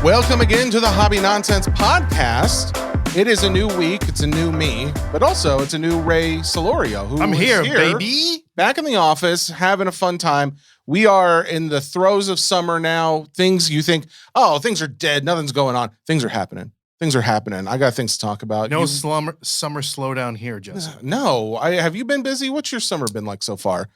Welcome again to the Hobby Nonsense Podcast. It is a new week. It's a new me, but also it's a new Ray Solorio. I'm here, baby. Back in the office, having a fun time. We are in the throes of summer now. Things you think, oh, things are dead. Nothing's going on. Things are happening. Things are happening. I got things to talk about. No summer slowdown here, Jesse. No. Have you been busy? What's your summer been like so far?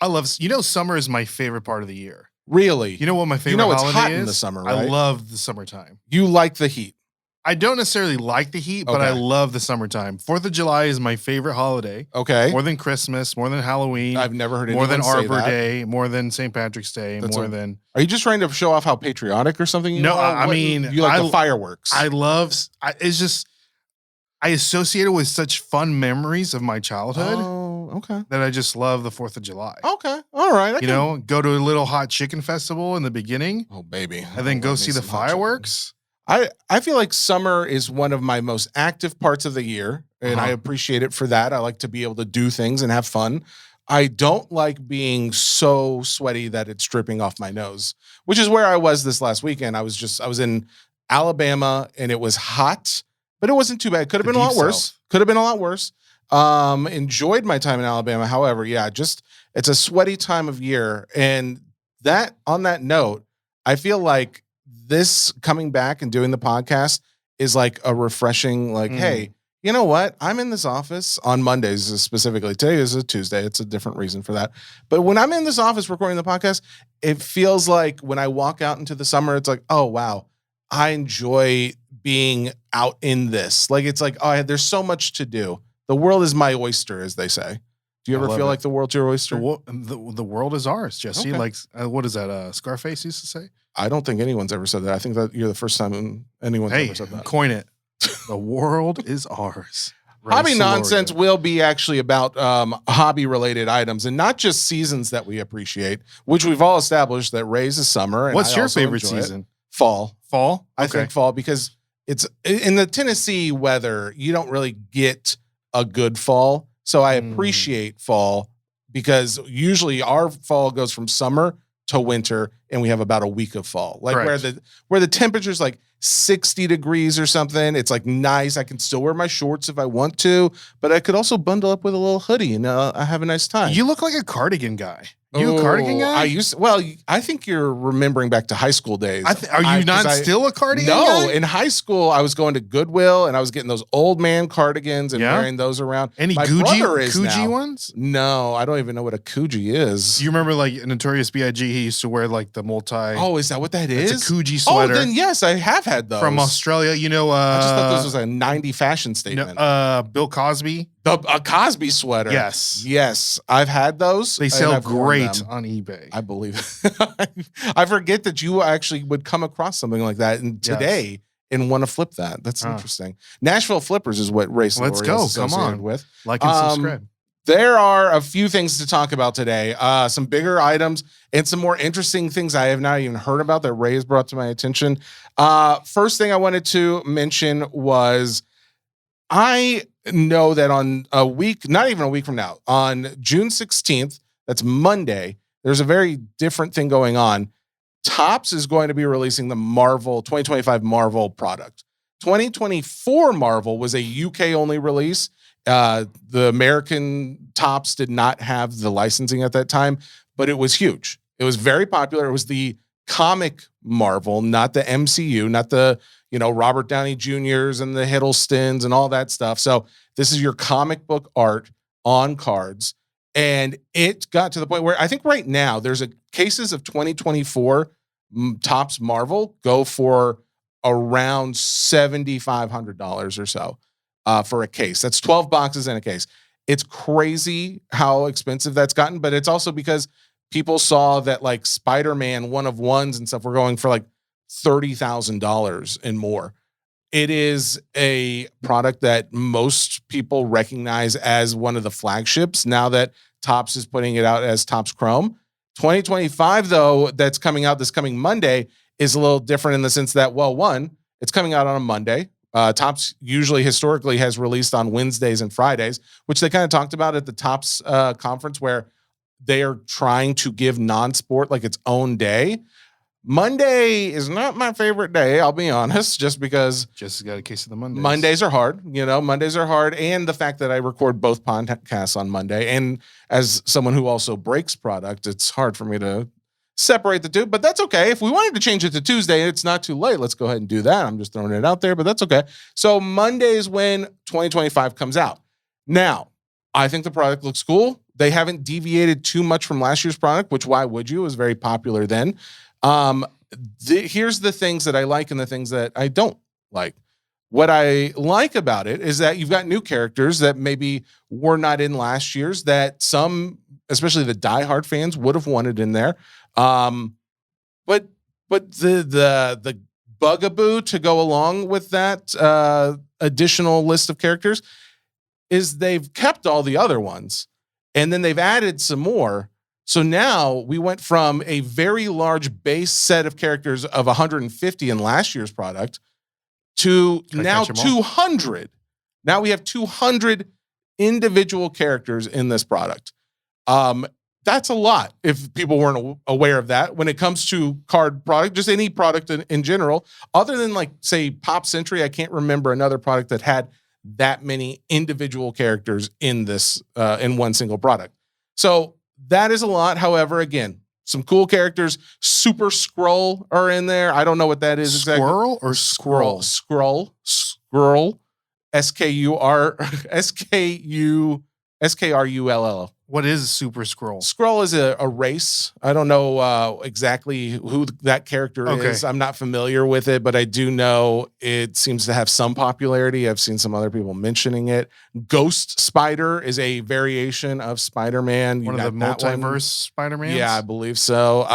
Summer is my favorite part of the year. Really? You know what my favorite holiday is? It's hot in the summer, right? I love the summertime. You like the heat? I don't necessarily like the heat, but I love the summertime. 4th of July is my favorite holiday. Okay. More than Christmas, more than Halloween. I've never heard anyone say that. More than Arbor that. Day, more than St. Patrick's Day, Are you just trying to show off how patriotic or something you are? You like the fireworks. It's just, I associate it with such fun memories of my childhood. Oh, okay. That I just love the 4th of July. Okay. All right. Go to a little hot chicken festival in the beginning. Oh, baby. And then go see the fireworks. I feel like summer is one of my most active parts of the year, and I appreciate it for that. I like to be able to do things and have fun. I don't like being so sweaty that it's dripping off my nose, which is where I was this last weekend. I was in Alabama, and it was hot, but it wasn't too bad. Could have been a lot worse. Enjoyed my time in Alabama. However, it's a sweaty time of year. And on that note, I feel like this coming back and doing the podcast is like a refreshing, hey, you know what? I'm in this office on Mondays specifically. Today is a Tuesday. It's a different reason for that. But when I'm in this office recording the podcast, it feels like when I walk out into the summer, it's like, oh, wow, I enjoy being out in this. Like, it's like, oh, there's so much to do. The world is my oyster, as they say. Do you ever feel like the world's your oyster? The world is ours, Jesse. Okay. What is that? Scarface used to say? I don't think anyone's ever said that. I think that you're the first time anyone's ever said that. Coin it. The world is ours. Hobby Nonsense will be actually about hobby-related items and not just seasons that we appreciate, which we've all established that Ray's is summer. And What's your favorite season? Fall. Fall? I think fall because it's in the Tennessee weather, you don't really get a good fall. So I appreciate fall because usually our fall goes from summer to winter and we have about a week of fall. Like where the temperature's like 60 degrees or something. It's like nice. I can still wear my shorts if I want to, but I could also bundle up with a little hoodie and I have a nice time. You look like a cardigan guy. You a cardigan guy? I think you're remembering back to high school days. Are you not still a cardigan guy? No, in high school, I was going to Goodwill and I was getting those old man cardigans and wearing those around. Any Coogee ones? No, I don't even know what a Coogee is. Do you remember like Notorious B.I.G.? He used to wear like the multi. Oh, is that what that is? It's a Coogee sweater. Oh, then yes, I have had those. From Australia. I just thought this was a 90 fashion statement. Bill Cosby. A Cosby sweater. Yes. I've had those. They sell great on eBay. I believe it. I forget that you actually would come across something like that today and want to flip that. That's interesting. Nashville Flippers is what Ray Solorio is associated with. Like and subscribe. There are a few things to talk about today. Some bigger items and some more interesting things I have not even heard about that Ray has brought to my attention. First thing I wanted to mention was I know that on not even a week from now, on June 16th, that's Monday, there's a very different thing going on. Topps is going to be releasing the Marvel 2025 Marvel product. 2024 Marvel was a UK only release. The American Topps did not have the licensing at that time, but it was huge. It was very popular. It was the comic Marvel, not the MCU, not the Robert Downey Jr.'s and the Hiddlestons and all that stuff. So this is your comic book art on cards. And it got to the point where I think right now there's cases of 2024 Topps Marvel go for around $7,500 or so for a case. That's 12 boxes in a case. It's crazy how expensive that's gotten, but it's also because people saw that like Spider-Man 1-of-1s and stuff were going for like $30,000 and more. It is a product that most people recognize as one of the flagships now that Topps is putting it out as Topps Chrome. 2025, though, that's coming out this coming Monday is a little different in the sense that, well, one, it's coming out on a Monday. Topps usually historically has released on Wednesdays and Fridays, which they kind of talked about at the Topps conference where they are trying to give non-sport like its own day. Monday is not my favorite day, I'll be honest, just because Just got a case of the Mondays. Mondays are hard. Mondays are hard. And the fact that I record both podcasts on Monday. And as someone who also breaks product, it's hard for me to separate the two, but that's okay. If we wanted to change it to Tuesday, it's not too late. Let's go ahead and do that. I'm just throwing it out there, but that's okay. So Monday is when 2025 comes out. Now, I think the product looks cool. They haven't deviated too much from last year's product, which why would you? It was very popular then. Here's the things that I like and the things that I don't like. What I like about it is that you've got new characters that maybe were not in last year's that some, especially the diehard fans, would have wanted in there. But the bugaboo to go along with that additional list of characters is they've kept all the other ones and then they've added some more. So now we went from a very large base set of characters of 150 in last year's product to now 200. Now we have 200 individual characters in this product. That's a lot if people weren't aware of that. When it comes to card product, just any product in general, other than like, say, Pop Century, I can't remember another product that had that many individual characters in this in one single product. So that is a lot. However, again, some cool characters. Super Scroll are in there. I don't know what that is exactly. Squirrel or scroll? Scroll. SKRULL. What is Super Scroll? Scroll is a race. I don't know exactly who that character is. I'm not familiar with it, but I do know it seems to have some popularity. I've seen some other people mentioning it. Ghost Spider is a variation of Spider-Man. One of the multiverse Spider-Mans? Yeah, I believe so.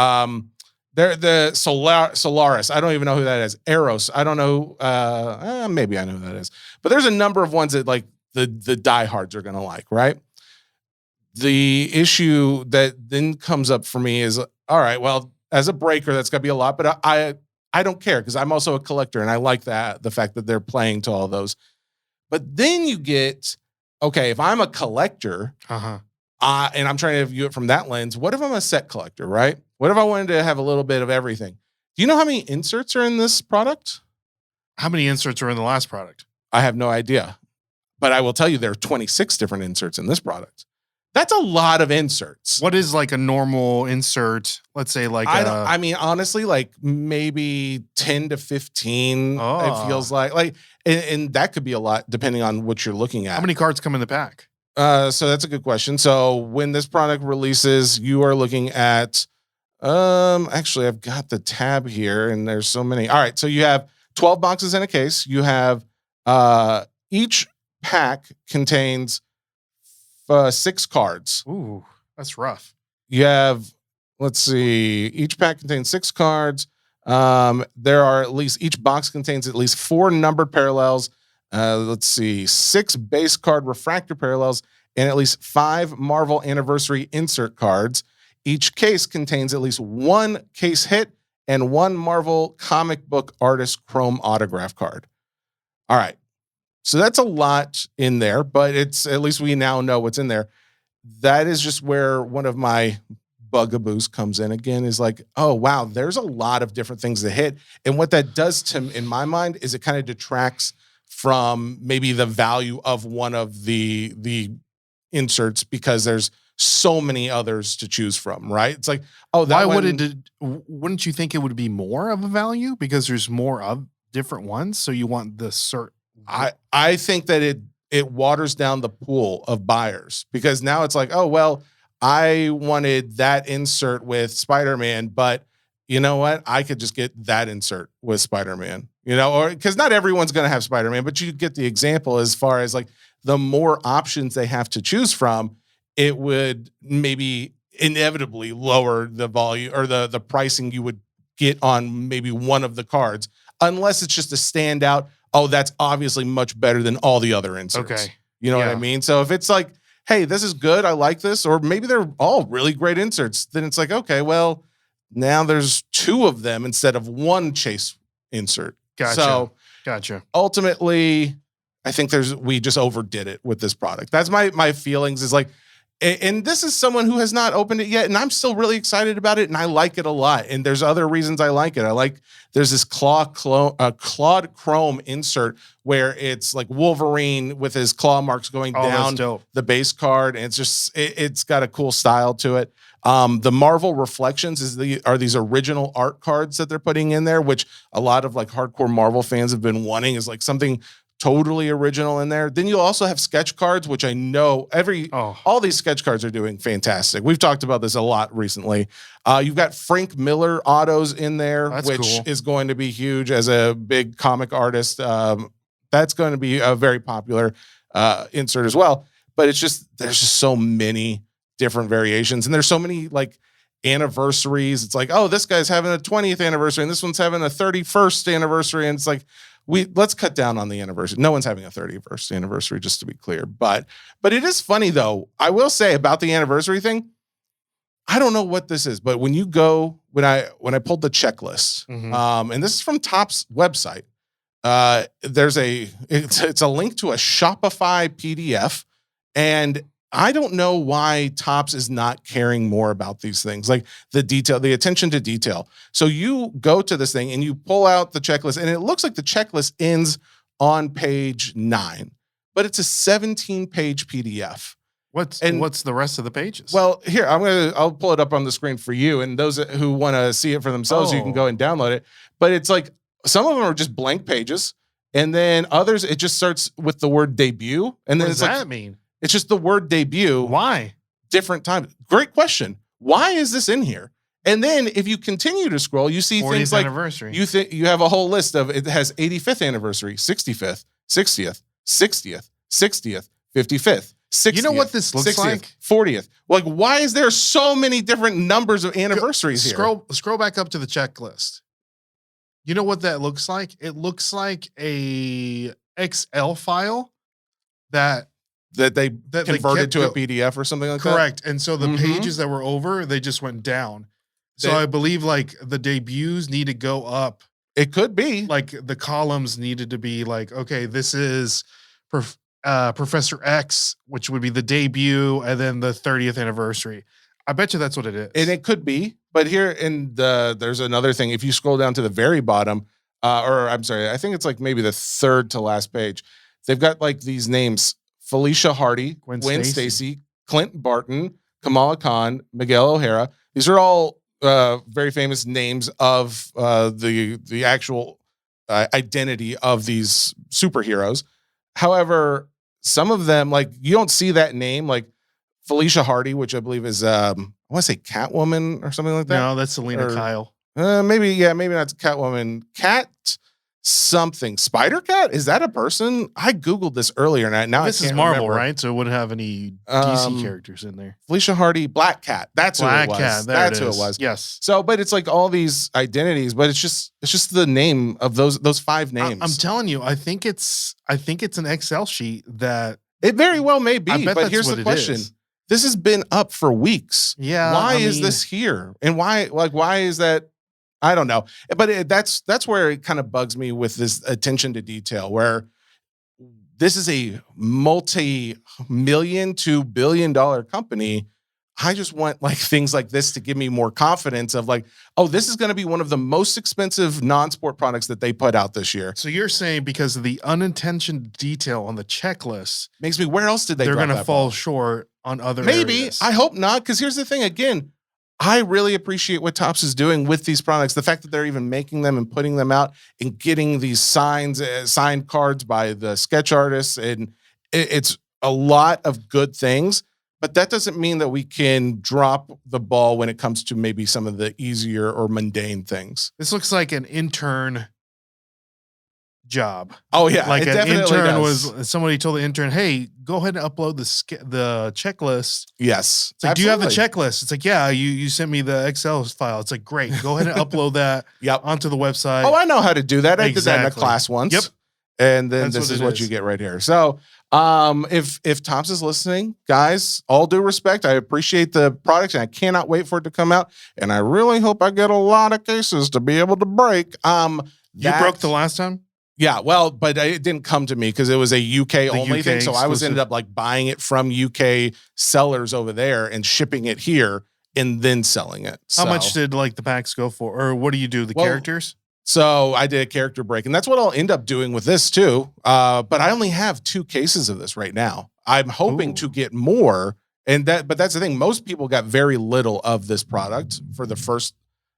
They're the Solaris. I don't even know who that is. Eros. I don't know. Maybe I know who that is. But there's a number of ones that like the diehards are going to like, right? The issue that then comes up for me is, all right, well, as a breaker, that's going to be a lot, but I don't care because I'm also a collector and I like the fact that they're playing to all those. But then you get, okay, if I'm a collector and I'm trying to view it from that lens, what if I'm a set collector, right? What if I wanted to have a little bit of everything? Do you know how many inserts are in this product? How many inserts are in the last product? I have no idea, but I will tell you there are 26 different inserts in this product. That's a lot of inserts. What is like a normal insert? Let's say like I mean, honestly, like maybe 10 to 15. It feels like, and that could be a lot depending on what you're looking at. How many cards come in the pack? So that's a good question. So when this product releases, you are looking at, actually I've got the tab here and there's so many. All right. So you have 12 boxes in a case. You have, each pack contains 6 cards. Ooh, that's rough. You have, let's see, each pack contains 6 cards. There are at least, each box contains at least 4 numbered parallels. Let's see, 6 base card refractor parallels and at least 5 Marvel Anniversary insert cards. Each case contains at least 1 case hit and 1 Marvel comic book artist chrome autograph card. All right. So that's a lot in there, but it's at least we now know what's in there. That is just where one of my bugaboos comes in again, is like, oh, wow, there's a lot of different things to hit. And what that does to, in my mind, is it kind of detracts from maybe the value of one of the inserts because there's so many others to choose from, right? It's like, oh, that wouldn't you think it would be more of a value because there's more of different ones? So you want the cert. I think that it waters down the pool of buyers because now it's like, oh, well, I wanted that insert with Spider-Man, but you know what? I could just get that insert with Spider-Man, or because not everyone's going to have Spider-Man, but you get the example as far as like the more options they have to choose from, it would maybe inevitably lower the volume or the pricing you would get on maybe one of the cards, unless it's just a standout. Oh, that's obviously much better than all the other inserts. Okay. You know what I mean? So if it's like, hey, this is good, I like this, or maybe they're all really great inserts, then it's like, okay, well, now there's 2 of them instead of 1 chase insert. Gotcha. So gotcha. Ultimately, I think we just overdid it with this product. That's my feelings is like, And this is someone who has not opened it yet, and I'm still really excited about it, and I like it a lot. And there's other reasons I like it. There's this clawed chrome insert where it's like Wolverine with his claw marks going down the base card, and it's got a cool style to it. The Marvel Reflections are these original art cards that they're putting in there, which a lot of like hardcore Marvel fans have been wanting, is like something totally original in there. Then you'll also have sketch cards, which I know all these sketch cards are doing fantastic. We've talked about this a lot recently. You've got Frank Miller autos in there, which is going to be huge as a big comic artist. That's going to be a very popular insert as well. But there's just so many different variations, and there's so many like anniversaries. It's like, oh, this guy's having a 20th anniversary, and this one's having a 31st anniversary, and it's like, let's cut down on the anniversary. No one's having a 31st anniversary, just to be clear. But it is funny though. I will say about the anniversary thing, I don't know what this is, but when I pulled the checklist, and this is from Topps website, it's a link to a Shopify PDF, and I don't know why Topps is not caring more about these things, like the detail, the attention to detail. So you go to this thing and you pull out the checklist, and it looks like the checklist ends on page 9, but it's a 17-page PDF. What's the rest of the pages? Well, here, I'll pull it up on the screen for you, and those who want to see it for themselves, you can go and download it. But it's like some of them are just blank pages, and then others it just starts with the word debut, and then what does that mean? It's just the word debut. Why? Different time. Great question. Why is this in here? And then if you continue to scroll, you see things like anniversary. You have a whole list of, it has 85th anniversary, 65th, 60th, 60th, 60th, 55th, 60th. You know what this looks 60th, like? 40th. Like, why is there so many different numbers of anniversaries here? Scroll back up to the checklist. You know what that looks like? It looks like a Excel file that they converted to a PDF or something like that? Correct. And so the pages that were over, they just went down. So I believe like the debuts need to go up. It could be. Like the columns needed to be like, okay, this is Professor X, which would be the debut, and then the 30th anniversary. I bet you that's what it is. And it could be. But here there's another thing. If you scroll down to the very bottom, or I'm sorry, I think it's like maybe the third to last page, they've got like these names: Felicia Hardy, Gwen Stacy, Clint Barton, Kamala Khan, Miguel O'Hara. These are all very famous names of the actual identity of these superheroes. However, some of them, like, you don't see that name, like Felicia Hardy, which I believe is I want to say Catwoman or something like that. No, that's Selena Kyle. Maybe not Catwoman. Spider Cat? Is that a person? I Googled this earlier, and now this I can't is Marvel, remember. right? So it wouldn't have any DC characters in there. Felicia Hardy, Black Cat. That's who it was. Cat, That's who it was. Yes. So, but it's like all these identities, but it's just the name of those 5 names. I'm telling you, I think it's an Excel sheet that it very well may be. I bet but here's the question: this has been up for weeks. Yeah. Why is this here? And why is that? I don't know. But that's where it kind of bugs me with this attention to detail, where this is a multi-million to billion-dollar company. I just want like things like this to give me more confidence of like, oh, this is going to be one of the most expensive non-sport products that they put out this year. So you're saying because of the unintentional detail on the checklist, makes me, where else did they're going to fall short on other areas? I hope not, because here's the thing again. I really appreciate what Topps is doing with these products. The fact that they're even making them and putting them out and getting these signed cards by the sketch artists. And it's a lot of good things, but that doesn't mean that we can drop the ball when it comes to maybe some of the easier or mundane things. This looks like an intern job. Oh yeah. Like an intern was somebody told the intern, hey, go ahead and upload the checklist. Yes. It's like, do you have the checklist? It's like, yeah, you sent me the Excel file. It's like, great. Go ahead and upload that onto the website. Oh, I know how to do that. I did that in a class once. Yep. And then this is what you get right here. So if Topps is listening, guys, all due respect, I appreciate the products and I cannot wait for it to come out. And I really hope I get a lot of cases to be able to break. You broke the last time? Yeah, well, but it didn't come to me because it was a UK only UK thing. So I was exclusive. ended up like buying it from UK sellers over there and shipping it here and then selling it. How So, much did like the packs go for? Or what do you do? The Well, characters? So I did a character break, and that's what I'll end up doing with this too. But I only have 2 cases of this right now. I'm hoping to Ooh. get more, but that's the thing. Most people got very little of this product for the first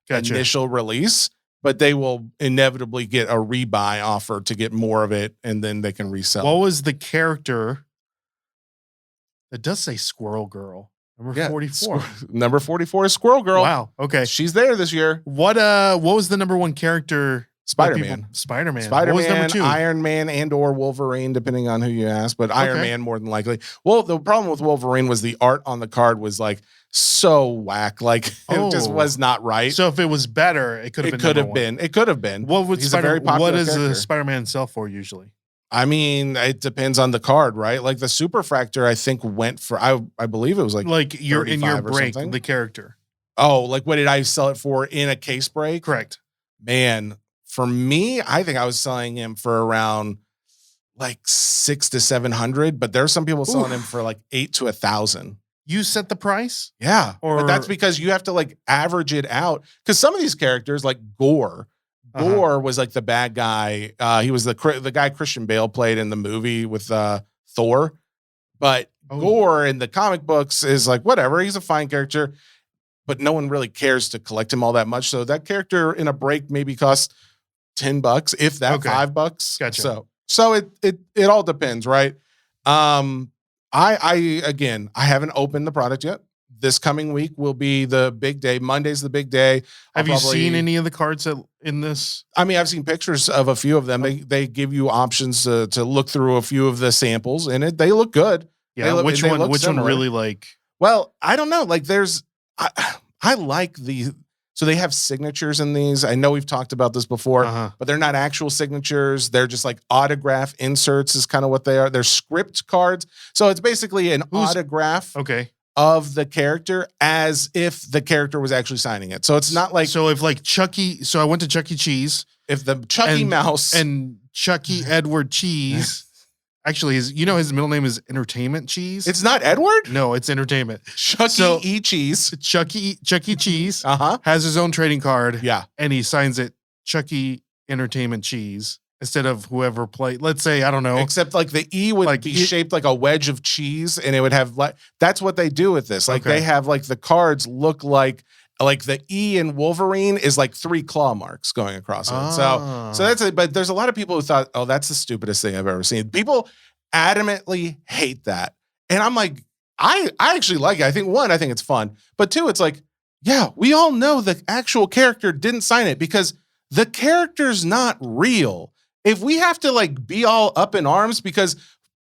Gotcha. initial release, but they will inevitably get a rebuy offer to get more of it, and then they can resell. What was the character? It does say Squirrel Girl. Number 44. Number 44 is Squirrel Girl. Wow. Okay. She's there this year. What was the number 1 character? Spider-Man. Spider-Man. What was number Spider-Man, 2? Iron Man, and or Wolverine, depending on who you ask. But Iron Okay. Man more than likely. Well, the problem with Wolverine was the art on the card was like so whack. Like it just Oh. was not right. So if it was better, it could have it been. could have number 1. been. It could have been. What would He's a very popular What does character. a Spider-Man sell for usually? I mean, it depends on the card, right? Like the Superfractor, I think went for I believe it was Like you're in your 35 or break, something. the character. Oh, like what did I sell it for in a case break? Correct. Man, for me, I think I was selling him for around like 600 to 700, but there's some people selling him for like 8 to 1,000. You set the price? Yeah, but that's Or- because you have to like average it out. Because some of these characters, like Gore, Gore was like the bad guy. He was the guy Christian Bale played in the movie with Thor, but Oh. Gore in the comic books is like whatever. He's a fine character, but no one really cares to collect him all that much. So that character in a break maybe costs $10, if that, Okay. $5. Gotcha. So it all depends, right? I again, I haven't opened the product yet. This coming week will be the big day. Monday's the big day. Have you seen any of the cards in this? I mean, I've seen pictures of a few of them. They give you options to look through a few of the samples, and they look good. Yeah. look- Which they one? look Which one similar. really like? Well, I don't know. Like, I like the. So they have signatures in these. I know we've talked about this before, but they're not actual signatures. They're just like autograph inserts is kind of what they are. They're script cards. So it's basically an autograph Okay. of the character as if the character was actually signing it. So it's not like So if like Chucky, so I went to Chuck E. Cheese if the Chucky Mouse and Chucky Edward Cheese. Actually, his middle name is Entertainment Cheese. it's not Edward? No, it's Entertainment. Chucky So- E. Cheese. Chuck E. Cheese Uh-huh. has his own trading card. Yeah. And he signs it Chucky Entertainment Cheese instead of whoever played. Let's say, I don't know. Except like the E would Like be it- shaped like a wedge of cheese, and it would have like that's what they do with this. Like Okay. they have like the cards look like the E in Wolverine is like 3 claw marks going across it. So that's it. But there's a lot of people who thought, oh, that's the stupidest thing I've ever seen. People adamantly hate that. And I'm like, I actually like it. I think it's fun. But 2, it's like, yeah, we all know the actual character didn't sign it because the character's not real. If we have to like be all up in arms because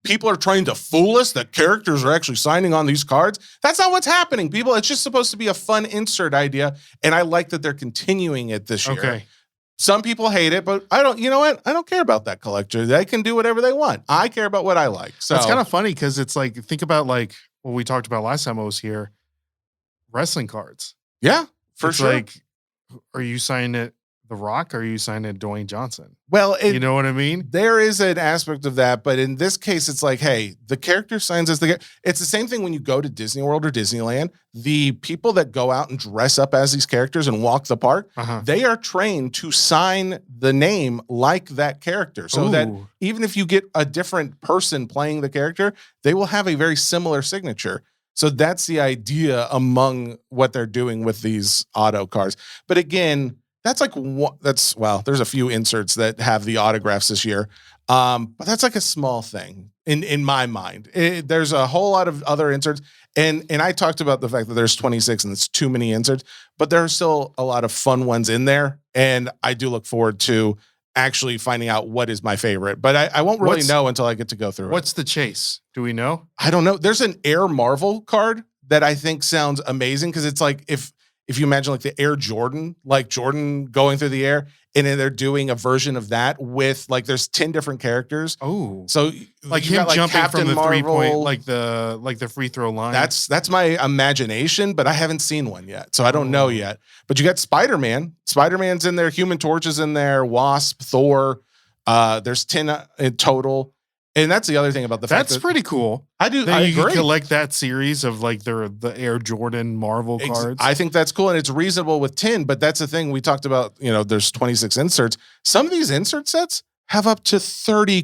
people are trying to fool us that characters are actually signing on these cards, that's not what's happening, people. It's just supposed to be a fun insert idea. And I like that they're continuing it this year. Okay. Some people hate it, but I don't, you know what? I don't care about that collector. They can do whatever they want. I care about what I like. So It's kind of funny because it's like, think about like what we talked about last time I was here, wrestling cards. yeah, for It's sure. like, are you signing it The Rock or are you signing it Dwayne Johnson? Well, You know what I mean? there is an aspect of that, but in this case, it's like, hey, the character signs as it's the same thing when you go to Disney World or Disneyland. The people that go out and dress up as these characters and walk the park, they are trained to sign the name like that character. So that Ooh. even if you get a different person playing the character, they will have a very similar signature. So that's the idea among what they're doing with these auto cards. But again, that's like there's a few inserts that have the autographs this year. But that's like a small thing in my mind. There's a whole lot of other inserts. And I talked about the fact that there's 26 and it's too many inserts, but there are still a lot of fun ones in there. And I do look forward to actually finding out what is my favorite. But I won't really know until I get to go through it. What's the chase? Do we know? I don't know. There's an Air Marvel card that I think sounds amazing because it's like if you imagine like the Air Jordan, like Jordan going through the air, and then they're doing a version of that with like there's 10 different characters. Oh, So like you him got, jumping Captain from the Marvel. 3-point, like the free throw line. That's my imagination, but I haven't seen one yet, so I don't know yet. But you got Spider-Man. Spider-Man's in there. Human Torch is in there. Wasp, Thor. There's 10 in total. And that's the other thing about the fact That's pretty cool. I You agree. can collect that series of like the Air Jordan Marvel cards. I think that's cool, and it's reasonable with 10, but that's the thing we talked about, there's 26 inserts. Some of these insert sets have up to 30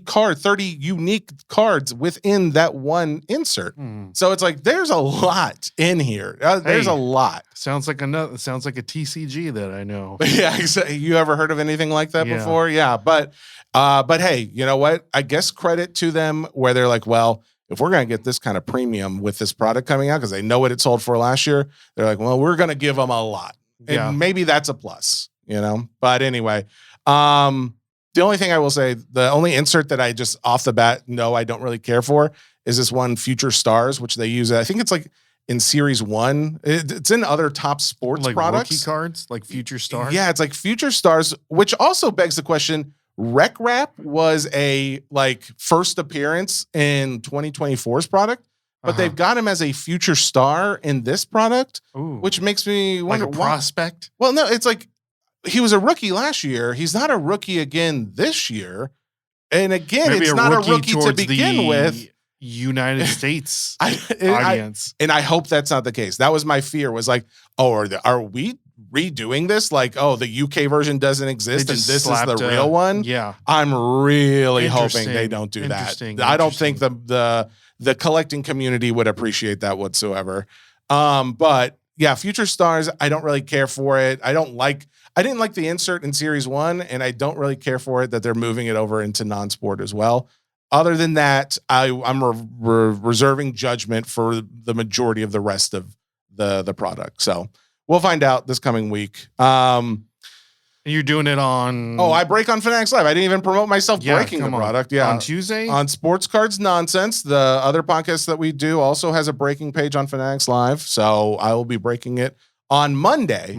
unique cards within that one insert. So it's like there's a lot in here. There's a lot. Sounds like a TCG that I know. Yeah, exactly. You ever heard of anything like that before? Yeah, but hey, you know what? I guess credit to them where they're like, well, if we're going to get this kind of premium with this product coming out, because they know what it sold for last year, they're like, well, we're going to give them a lot. And maybe that's a plus, But anyway, the only thing I will say, the only insert that I just off the bat, no, I don't really care for is this one Future Stars, which they use. I think it's like in series 1. It's in other top sports like products. Rookie cards, like Future Stars. Yeah, it's like Future Stars, which also begs the question, Rec Rap was a first appearance in 2024's product, but they've got him as a future star in this product, which makes me wonder like a prospect. Well, no, it's like he was a rookie last year. He's not a rookie again this year. And again, maybe it's not a rookie to begin with. United States audience. And I hope that's not the case. That was my fear, was like, are we redoing this? Like, the UK version doesn't exist and this is the real one? Yeah. I'm really hoping they don't do that. I don't think the collecting community would appreciate that whatsoever. But yeah, Future Stars, I don't really care for it. I didn't like the insert in series 1, and I don't really care for it that they're moving it over into non-sport as well. Other than that, I'm reserving judgment for the majority of the rest of the product. So we'll find out this coming week. You're doing it on... Oh, I break on Fanatics Live. I didn't even promote myself breaking the product. Yeah. On Tuesday? On Sports Cards Nonsense. The other podcast that we do also has a breaking page on Fanatics Live. So I will be breaking it on Monday.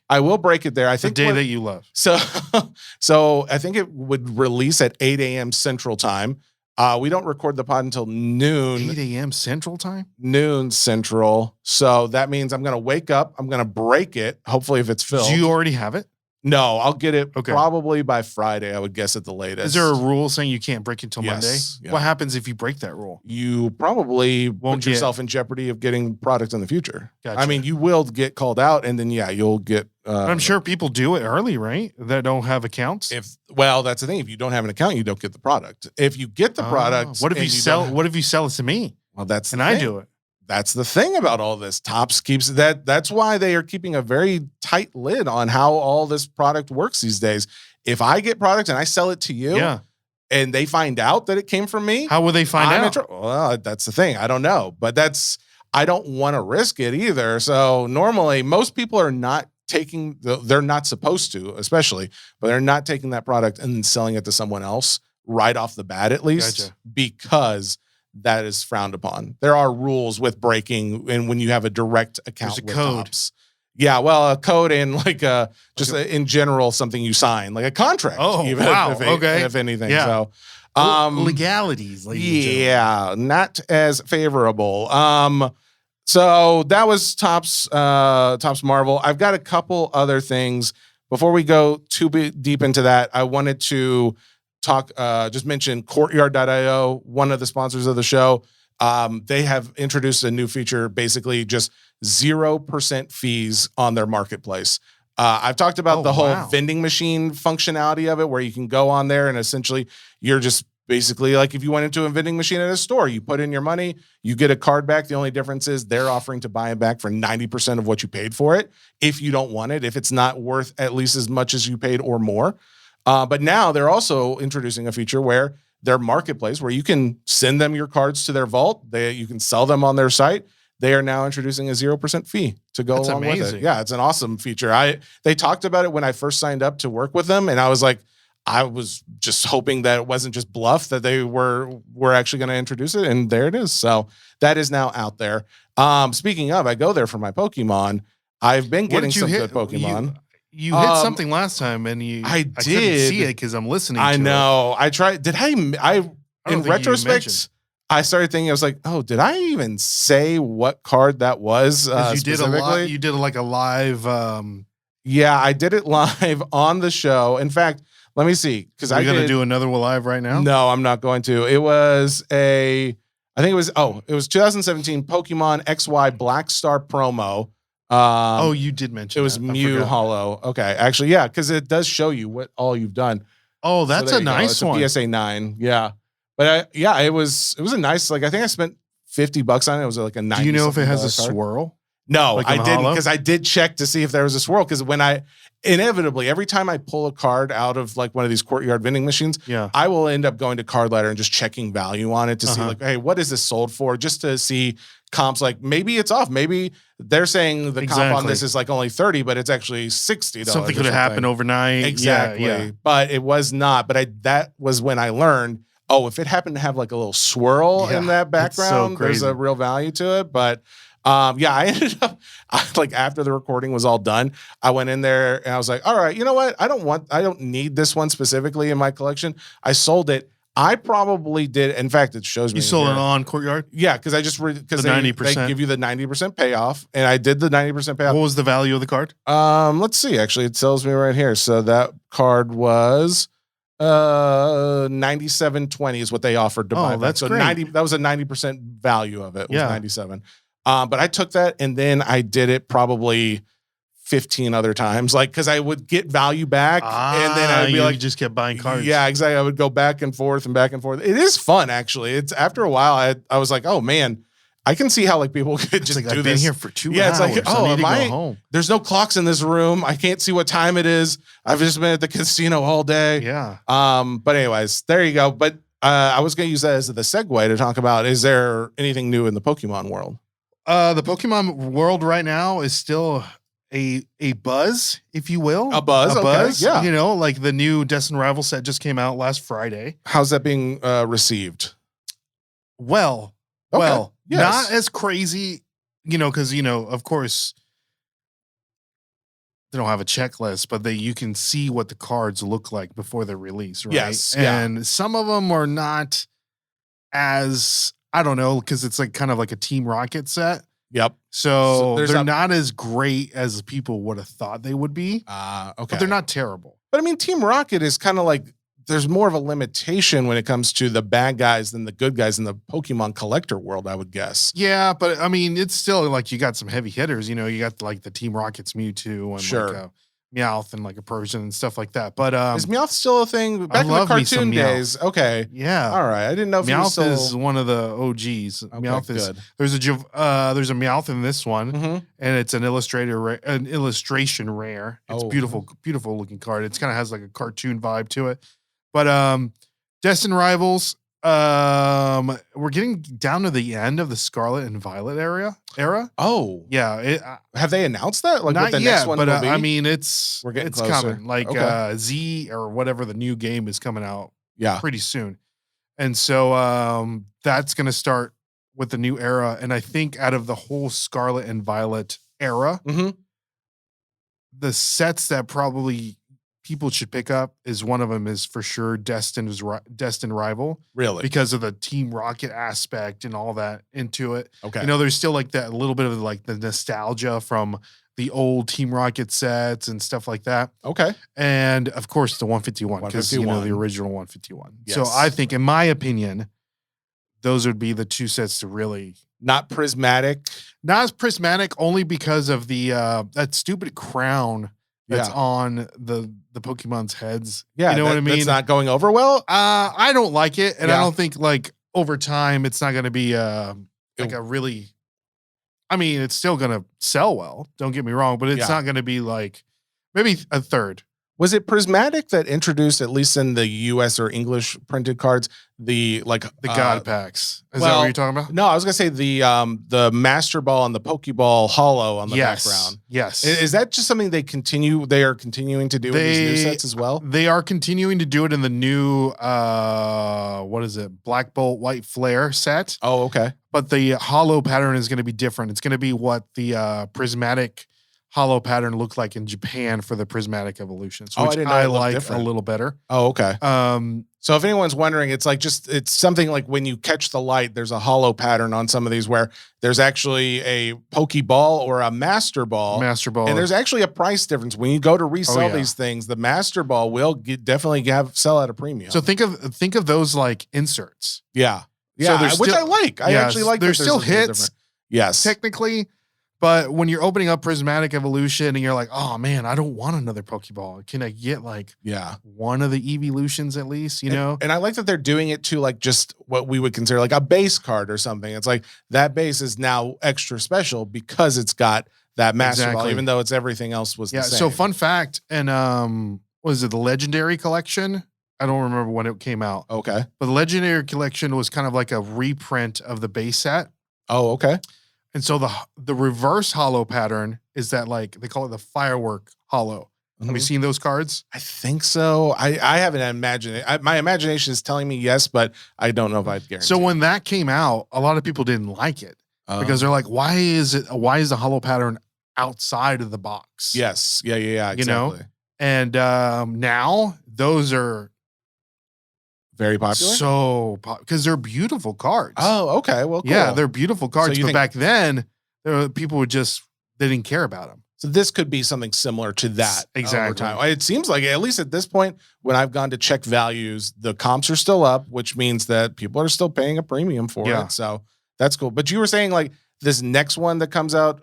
I will break it there. I think the day that you love. So I think it would release at 8 a.m. Central Time. We don't record the pod until noon. 8 a.m. Central Time? Noon Central. So that means I'm going to wake up. I'm going to break it. Hopefully if it's filled. Do you already have it? No, I'll get it probably by Friday, I would guess at the latest. Is there a rule saying you can't break until Monday? Yeah. What happens if you break that rule? You probably put yourself in jeopardy of getting product in the future. Gotcha. I mean, you will get called out, and then you'll get... I'm sure people do it early, right? That don't have accounts? Well, that's the thing. If you don't have an account, you don't get the product. If you get the product... What if you sell it to me? Well, that's and I do it. That's the thing about all this. Topps keeps that. That's why they are keeping a very tight lid on how all this product works these days. If I get product and I sell it to you, and they find out that it came from me, how will they find out? Well, that's the thing. I don't know, but I don't want to risk it either. So normally, most people are not taking. They're not supposed to, especially, but they're not taking that product and then selling it to someone else right off the bat, at least, because that is frowned upon. There are rules with breaking, and when you have a direct account with Topps. Yeah, well, a code and in general something you sign, like a contract. Oh, even wow. If anything. Yeah. So, legalities. Not as favorable. So that was Topps Marvel. I've got a couple other things before we go too deep into that. I wanted to just mention Courtyard.io, one of the sponsors of the show. They have introduced a new feature, basically just 0% fees on their marketplace. I've talked about the whole vending machine functionality of it, where you can go on there and essentially you're just basically like if you went into a vending machine at a store, you put in your money, you get a card back. The only difference is they're offering to buy it back for 90% of what you paid for it. If you don't want it, if it's not worth at least as much as you paid or more. But now they're also introducing a feature where their marketplace, where you can send them your cards to their vault. You can sell them on their site. They are now introducing a 0% fee to go along with it. Yeah, it's an awesome feature. They talked about it when I first signed up to work with them, and I was like, I was just hoping that it wasn't just bluff, that they were actually going to introduce it, and there it is. So that is now out there. Speaking of, I go there for my Pokemon. I've been getting some good Pokemon. You hit something last time, and I couldn't see it because I'm listening. I know. I tried. Did I in retrospect, I started thinking, I was like, oh, did I even say what card that was? You did a lot. You did like a live. Yeah, I did it live on the show. In fact, Let me see. Because Are I you going to did, do another one live right now? No, I'm not going to. It was I think it was 2017 Pokemon XY Black Star promo. Oh, you did mention it was that. Mew Hollow. Okay, actually, yeah, because it does show you what all you've done. Oh, that's there a you go. nice It's one. a PSA 9. Yeah, but it was a nice. Like I think I spent $50 on it. It was like a 90. Do you know if it has a card. swirl? No, Like I didn't, hollow? because I did check to see if there was a swirl. Because when inevitably, every time I pull a card out of like one of these courtyard vending machines, Yeah. I will end up going to Card Ladder and just checking value on it to see like, hey, what is this sold for? Just to see comps. Like maybe it's off. Maybe they're saying the comp on this is like only 30, but it's actually $60. Something could have happened overnight. Exactly. Yeah. But it was not. But that was when I learned, if it happened to have like a little swirl in that background, there's a real value to it. But I ended up like after the recording was all done, I went in there and I was like, all right, you know what? I don't need this one specifically in my collection. I sold it. I probably did. In fact, it shows me. You sold it on Courtyard? Yeah, because I just because the they 90%. give you the 90% payoff, and I did the 90% payoff. What was the value of the card? Let's see. Actually, it tells me right here. So that card was 97.20 is what they offered to buy. That's so great. 90. That was a 90% value of it. Was Yeah. 97. But I took that and then I did it probably 15 other times, like because I would get value back, and then I'd be like, just kept buying cards. Yeah, exactly. I would go back and forth and back and forth. It is fun, actually. It's after a while, I was like, oh man, I can see how like people could It's just like, do I've this. been here for 2 Yeah, hours. it's like, oh, I need to am go I- home. There's no clocks in this room. I can't see what time it is. I've just been at the casino all day. Yeah. But anyways, there you go. But I was going to use that as the segue to talk about, is there anything new in the Pokemon world? The Pokemon world right now is still a buzz, if you will. A buzz, okay, yeah. You know, like the new Destined Rival set just came out last Friday. How's that being received? Well, Yes. not as crazy, you know, because, you know, of course, they don't have a checklist, but you can see what the cards look like before they're released, right? Yes, yeah. And some of them are not as, I don't know, because it's like kind of like a Team Rocket set. Yep. So there's they're not as great as people would have thought they would be. Okay. But they're not terrible. But I mean, Team Rocket is kind of like, there's more of a limitation when it comes to the bad guys than the good guys in the Pokemon collector world, I would guess. Yeah, but I mean, it's still like you got some heavy hitters. You know, you got like the Team Rockets Mewtwo and Sure. like a Meowth and like a Persian and stuff like that. But Is Meowth still a thing? Back in the love me some cartoon Meowth. days. Okay. yeah, All right. I didn't know if he was Meowth still... is one of the OGs. Okay, Meowth is good. there's a Meowth in this one, Mhm. and it's an illustration rare. It's Oh. beautiful looking card. It's kind of has like a cartoon vibe to it. But Destined Rivals, we're getting down to the end of the Scarlet and Violet era. Oh. Yeah, Have they announced that? Like not what the yet, next one but will be? I mean, We're it's getting closer. coming. Like Okay. Z or whatever the new game is coming out Yeah. pretty soon, and so that's going to start with the new era. And I think out of the whole Scarlet and Violet era, Mhm. the sets that probably people should pick up is one of them is for sure Destined Rival, Really? because of the Team Rocket aspect and all that into it. Okay. You know, there's still like that little bit of like the nostalgia from the old Team Rocket sets and stuff like that. Okay. And of course the 151, because you know 151. the original 151. So Yes. I think, in my opinion, those would be the two sets to really Not prismatic. not as prismatic, only because of the that stupid crown that's Yeah. on the Pokemon's heads. Yeah. You know what I mean? That's not going over well. I don't like it, and I Yeah. don't think like over time it's not going to be like a really. I mean, it's still going to sell well. Don't get me wrong, but it's Yeah. not going to be like maybe a third. Was it prismatic that introduced, at least in the US or English printed cards, the God packs? Is that well, what you're talking about? No, I was gonna say the Master Ball and the Pokeball Hollow on the Yes. background. Yes. Is that just something they are continuing to do in these new sets as well? They are continuing to do it in the new what is it? Black Bolt White Flare set. Oh, okay. But the hollow pattern is going to be different. It's going to be what the prismatic hollow pattern looked like in Japan for the prismatic evolutions, Oh, I which didn't know I it looked like different. a little better. Oh, okay. Um, So if anyone's wondering, it's like it's something like when you catch the light, there's a hollow pattern on some of these where there's actually a Pokeball or a Master Ball. Master Ball. And there's actually a price difference. When you go to resell yeah. these things, the Master Ball will definitely sell at a premium. So think of those like inserts. Yeah. So Yeah, there's which I still- like. I yes, actually like there's that still a little hits. different. Yes. Technically, but when you're opening up prismatic evolution and you're like, oh man, I don't want another Pokeball. Can I get like Yeah. one of the evolutions at least, you know? And I like that they're doing it to like just what we would consider like a base card or something. It's like that base is now extra special because it's got that Master Ball, Exactly. even though it's everything else was Yeah. the same. So fun fact, and was it the Legendary Collection? I don't remember when it came out, Okay. but the Legendary Collection was kind of like a reprint of the base set. Oh, okay. And so the reverse hollow pattern is that like they call it the firework hollow. Have you Mhm. seen those cards? I think so. I haven't imagined it. My imagination is telling me yes, but I don't know if I'd guarantee. So when that came out, a lot of people didn't like it because they're like, why is the hollow pattern outside of the box? yes. Yeah. You know? Exactly. And now those are Very popular. so because they're beautiful cards. Oh, okay. Well, cool. yeah, they're beautiful cards. you But think- back then, people would they didn't care about them. So this could be something similar to that. Exactly. Over time. It seems like, at least at this point, when I've gone to check values, the comps are still up, which means that people are still paying a premium for Yeah. it. So that's cool. But you were saying like this next one that comes out,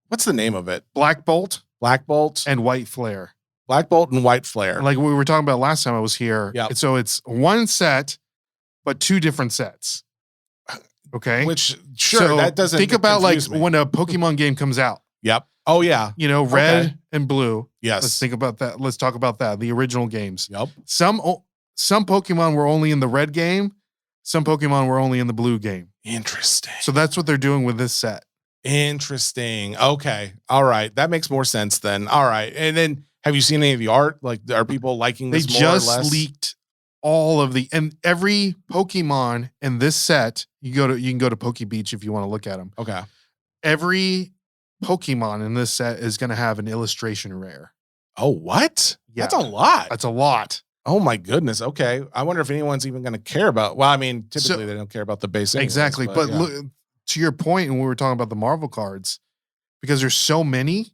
what's the name of it? Black Bolt Black Bolt, and White Flare. Black Bolt and White Flare. Like we were talking about last time I was here. Yep. And so it's one set, but two different sets. Okay. Which sure So that doesn't think about like confuse me. when a Pokemon game comes out, Yep. Oh yeah. you know, red Okay. and blue. Yes. Let's think about that. Let's talk about that. The original games. Yep. Some Pokemon were only in the red game. Some Pokemon were only in the blue game. Interesting. So that's what they're doing with this set. Interesting. Okay. All right. That makes more sense then. All right. And then have you seen any of the art? Like, are people liking They this more or just less? leaked all of and every Pokemon in this set. You can go to Poke Beach if you want to look at them. Okay. Every Pokemon in this set is going to have an illustration rare. Oh, what? Yeah. That's a lot. That's a lot. Oh my goodness. Okay. I wonder if anyone's even going to care about. Well, I mean, typically So- they don't care about the base. anyways, Exactly. But yeah. look, to your point, when we were talking about the Marvel cards, because there's so many,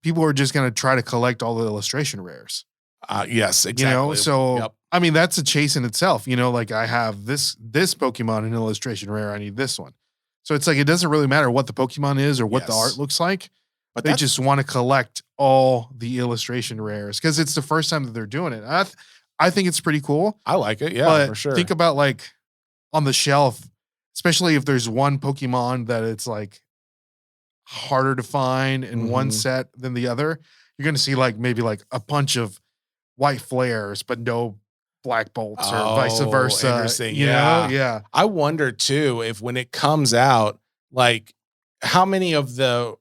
people are just going to try to collect all the illustration rares. Yes, exactly. You know, so Yep. I mean that's a chase in itself. You know, like I have this Pokemon in illustration rare. I need this one. So it's like it doesn't really matter what the Pokemon is or what the Yes. art looks like. But They that's- just want to collect all the illustration rares because it's the first time that they're doing it. I think it's pretty cool. I like it. Yeah, but for sure. think about like on the shelf, especially if there's one Pokemon that it's like harder to find in one Mhm. set than the other, you're gonna see like maybe like a bunch of white flares, but no black bolts or vice Oh, versa. interesting. You Yeah. know? Yeah. I wonder too if when it comes out, like how many of the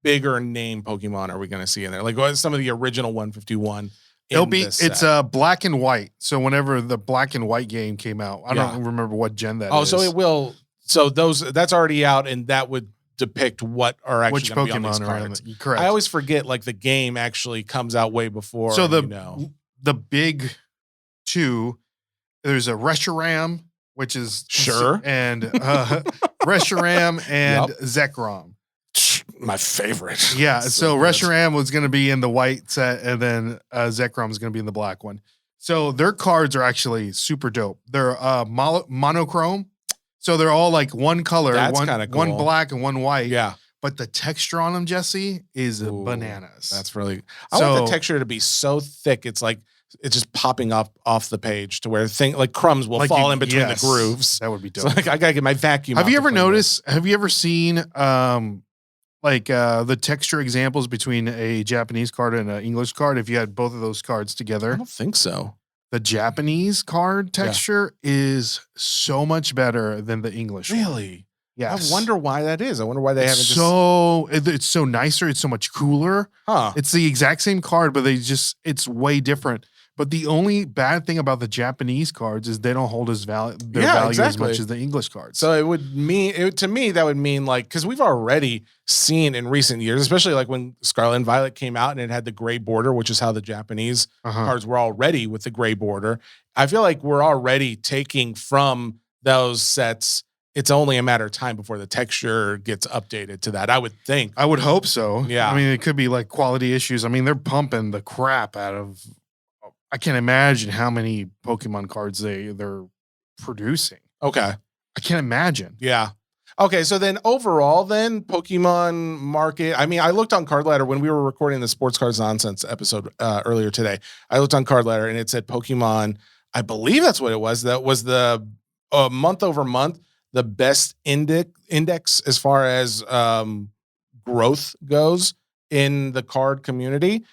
bigger name Pokemon are we going to see in there? Like what some of the original 151? It'll in be this it's set? black and white. So whenever the black and white game came out, I Yeah. don't remember what gen that is. Oh, so it will. So that's already out, and that would depict what are actually which going to be on these Pokemon are in cards. it. Correct. I always forget like the game actually comes out way before. So and, you know. the big two, there's a Reshiram, which is Sure. and Reshiram and Yep. Zekrom. My favorite. Yeah, It's so good. Reshiram was going to be in the white set, and then Zekrom is going to be in the black one. So their cards are actually super dope. They're monochrome, so they're all like one color, That's kinda one cool. black and one white. Yeah, But the texture on them, Jesse, is Ooh, bananas. that's really. I want the So- texture to be so thick. It's like it's just popping up off the page to where like crumbs will Like fall you- in between yes, the grooves. That would be So dope. like I gotta get my vacuum. Have out you to ever clean this. noticed? Have you ever seen the texture examples between a Japanese card and an English card? If you had both of those cards I together, don't think so. the Japanese card Yeah. texture is so much better than the English. one. Really? Yes. I wonder why that is. I wonder why they haven't just. It's so nicer. It's so much cooler. Huh? It's the exact same card, but it's way different. But the only bad thing about the Japanese cards is they don't hold their value as much as the English cards. So it would mean, to me, that would mean like, because we've already seen in recent years, especially like when Scarlet and Violet came out and it had the gray border, which is how the Japanese cards were already with the gray border. I feel like we're already taking from those sets. It's only a matter of time before the texture gets updated to that. I would think. I would hope so. Yeah. I mean, it could be like quality issues. I mean, they're pumping the crap out of. I can't imagine how many Pokemon cards they're producing. Okay. I can't imagine. Yeah. Okay. So then overall, then Pokemon market. I mean, I looked on Card Ladder when we were recording the Sports Cards Nonsense episode earlier today. I looked on Card Ladder and it said Pokemon. I believe that's what it was. That was the month over month, the best index as far as growth goes in the card community.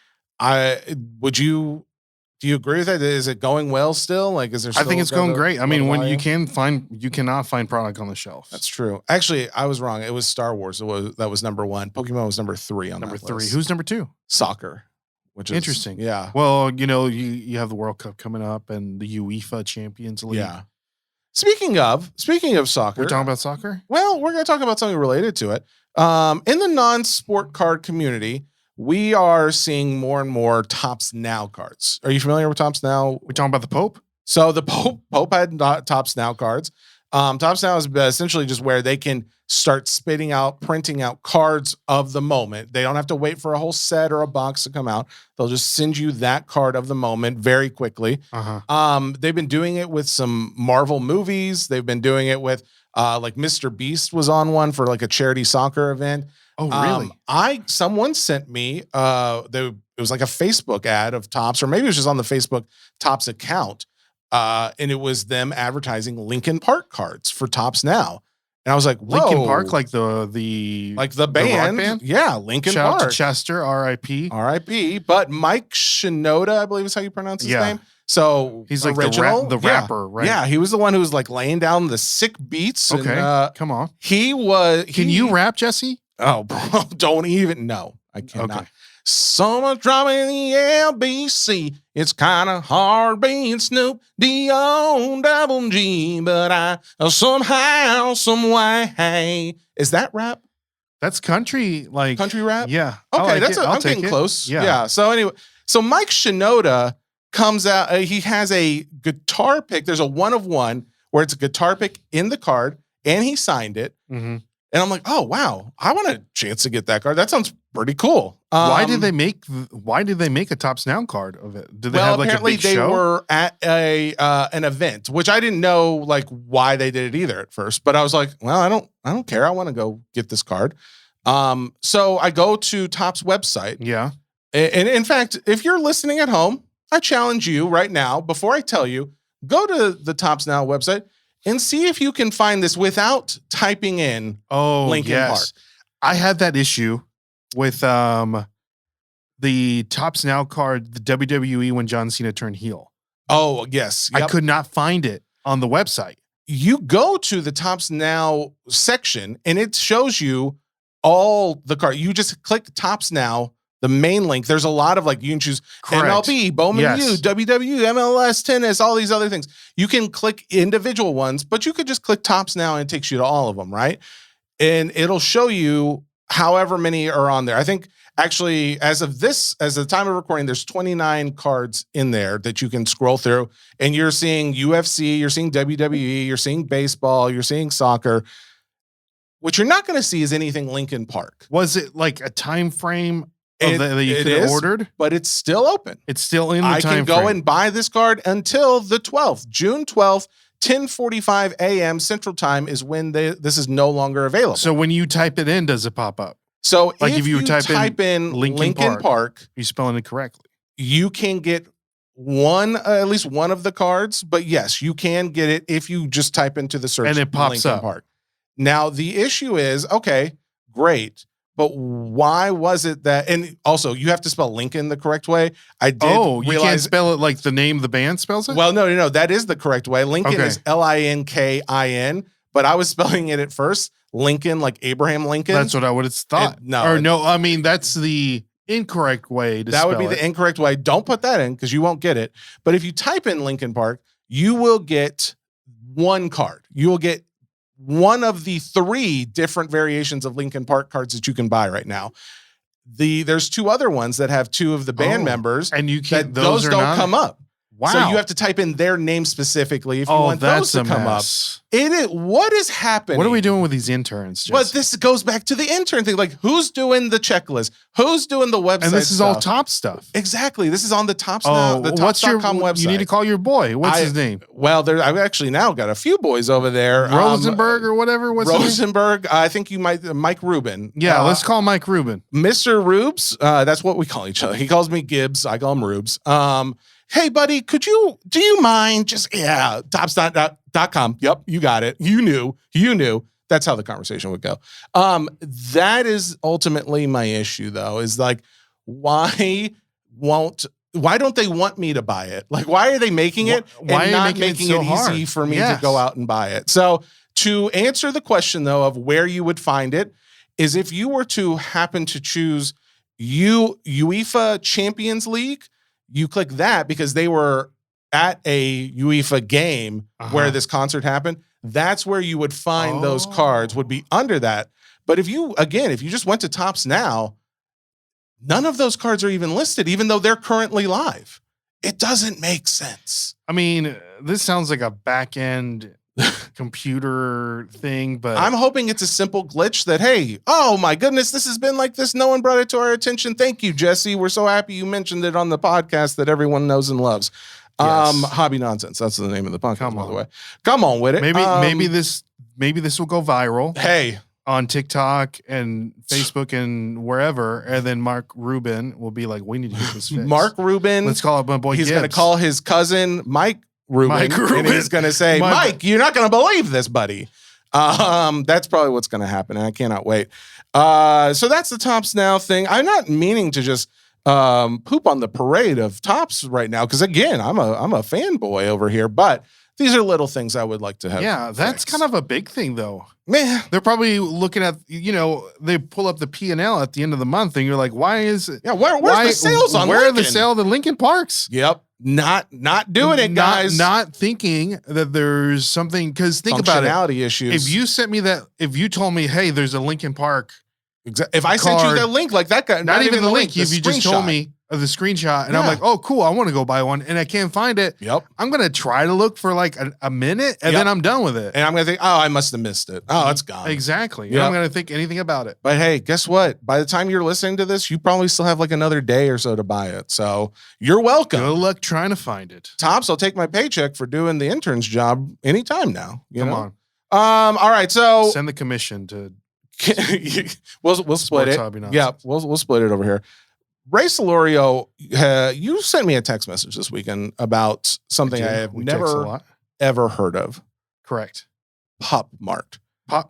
Do you agree with that? Is it going well still? Like, is there? I think it's going great. I mean, when you cannot find product on the shelf. That's true. Actually, I was wrong. It was Star Wars. That was number 1. Pokemon was number 3 on number that 3. list. Who's number 2? Soccer, which is interesting. Yeah. Well, you have the World Cup coming up and the UEFA Champions League. Yeah. Speaking of soccer, we're talking about soccer. Well, we're going to talk about something related to it. In the non-sport card community, we are seeing more and more Topps Now cards. Are you familiar with Topps Now? We're talking about the Pope? So the Pope had Topps Now cards. Topps Now is essentially just where they can start printing out cards of the moment. They don't have to wait for a whole set or a box to come out. They'll just send you that card of the moment very quickly. They've been doing it with some Marvel movies. They've been doing it with like Mr. Beast was on one for like a charity soccer event. Oh, really? Someone sent me, it was like a Facebook ad of Topps, or maybe it was just on the Facebook Topps account. And it was them advertising Linkin Park cards for Topps Now. And I was like, whoa. Linkin Park, like the band? Rock band? Yeah, Linkin Shout Park. out to Chester, R.I.P. R.I.P. But Mike Shinoda, I believe is how you pronounce his name. So he's like original, the rapper, right? Yeah, he was the one who was like laying down the sick beats. Okay, and, come on. Can you rap, Jesse? Oh, bro, don't even. No, I cannot. Okay. So much drama in the LBC. It's kind of hard being Snoop D-O double G, but I somehow, some way. Is that rap? That's country, like country rap. Yeah. Okay, I'm getting close. Yeah. So anyway, Mike Shinoda comes out. He has a guitar pick. There's a 1 of 1 where it's a guitar pick in the card, and he signed it. Mm-hmm. And I'm like, oh wow, I want a chance to get that card. That sounds pretty cool. Why did they make a Topps Now card of it? Did they have like a big show? Apparently they were at an event, which I didn't know like why they did it either at first. But I was like, well, I don't care. I want to go get this card. So I go to Topps website. Yeah. And in fact, if you're listening at home, I challenge you right now, before I tell you, go to the Topps Now website and see if you can find this without typing in Linkin Park. I had that issue with the Topps Now card, the WWE when John Cena turned heel. Oh, yes. Yep. I could not find it on the website. You go to the Topps Now section and it shows you all the cards. You just click Topps Now, the main link. There's a lot of like, you can choose MLB, Bowman U, WW, MLS, tennis, all these other things. You can click individual ones, but you could just click Topps Now and it takes you to all of them, right? And it'll show you however many are on there. I think actually as of the time of recording, there's 29 cards in there that you can scroll through, and you're seeing UFC, you're seeing WWE, you're seeing baseball, you're seeing soccer. What you're not going to see is anything Linkin Park. Was it like a time frame that you could have ordered? But it's still open. It's still in the time frame. I can go and buy this card until the 12th, June 12th, 10:45 a.m. Central Time is when this is no longer available. So when you type it in, does it pop up? So like if you type in Linkin Park, you're spelling it correctly. You can get at least one of the cards, but yes, you can get it if you just type into the search and it pops Linkin up. Park. Now the issue is, okay, great. But why was it that, and also you have to spell Lincoln the correct way. I did realize, you can't spell it like the name of the band spells it? Well, no. That is the correct way. Lincoln is Linkin, but I was spelling it at first, Lincoln, like Abraham Lincoln. That's what I would have thought. I mean, that's the incorrect way to That would be spell the it. incorrect way. Don't put that in because you won't get it. But if you type in Linkin Park, you will get one card. You will get one of the 3 different variations of Linkin Park cards that you can buy right now. There's 2 other ones that have 2 of the band members, and you can't. those don't come up. Wow. So you have to type in their name specifically if you want those to come up. What is happening? What are we doing with these interns? Jesse? But this goes back to the intern thing. Like, who's doing the checklist? Who's doing the website? And this is all stuff? Top stuff. Exactly. This is on the Tops now. The what's your Tops.com website. You need to call your boy. What's his name? Well, I've actually now got a few boys over there. Rosenberg or whatever. What's his name? Rosenberg. I think you might. Mike Rubin. Yeah, let's call Mike Rubin. Mr. Rubes. That's what we call each other. He calls me Gibbs. I call him Rubes. Hey, buddy, do you mind just, tops.com. Yep, you got it. You knew. That's how the conversation would go. That is ultimately my issue, though, is like, why don't they want me to buy it? Like, why are they making it why and are not you making making it so it easy hard? for me Yes. to go out and buy it? So to answer the question, though, of where you would find it, is if you were to happen to choose UEFA Champions League, you click that because they were at a UEFA game where this concert happened. That's where you would find those cards would be under that. But if you just went to Tops now, none of those cards are even listed, even though they're currently live. It doesn't make sense. I mean, this sounds like a back end computer thing, but I'm hoping it's a simple glitch that, hey, oh my goodness, this has been like this. No one brought it to our attention. Thank you, Jesse. We're so happy you mentioned it on the podcast that everyone knows and loves. Yes. Hobby Nonsense. That's the name of the podcast, Come by on. the way. Come on with it. maybe this will go viral. Hey, on TikTok and Facebook and wherever, and then Mark Rubin will be like, we need to get this fixed. Mark Rubin. Let's call up my boy He's Gibbs. going to call his cousin Mike Rubin, and he's going to say, Mike, you're not going to believe this, buddy. That's probably what's going to happen, and I cannot wait. So that's the Tops Now thing. I'm not meaning to just poop on the parade of Tops right now, because again, I'm a fanboy over here, but these are little things I would like to have. Yeah, that's fixed. kind of a big thing, though. Man, they're probably looking at, they pull up the P&L at the end of the month, and you're like, why is it? Yeah, where's the sales on Where Lincoln? are the sale of the Lincoln Parks? Yep. Not doing it, guys. Not thinking that there's something, because think about it. Functionality issues. If you sent me that, if you told me, hey, there's a Lincoln Park. If I sent you the link like that guy, not even the link, if you just told screenshot. me of the screenshot, and I'm like, oh, cool, I want to go buy one, and I can't find it. Yep. I'm going to try to look for like a minute, and then I'm done with it. And I'm going to think, oh, I must have missed it. Oh, it's gone. Exactly. Yep. I'm going to think anything about it. But hey, guess what? By the time you're listening to this, you probably still have like another day or so to buy it. So you're welcome. Good luck trying to find it. Tops, I'll take my paycheck for doing the intern's job anytime now. Come on. All right. So Send the commission to we'll split Sports it. Hobby Nonsense. Yeah, we'll split it over here. Ray Solorio, you sent me a text message this weekend about something I have never ever heard of. Correct. Pop Mart.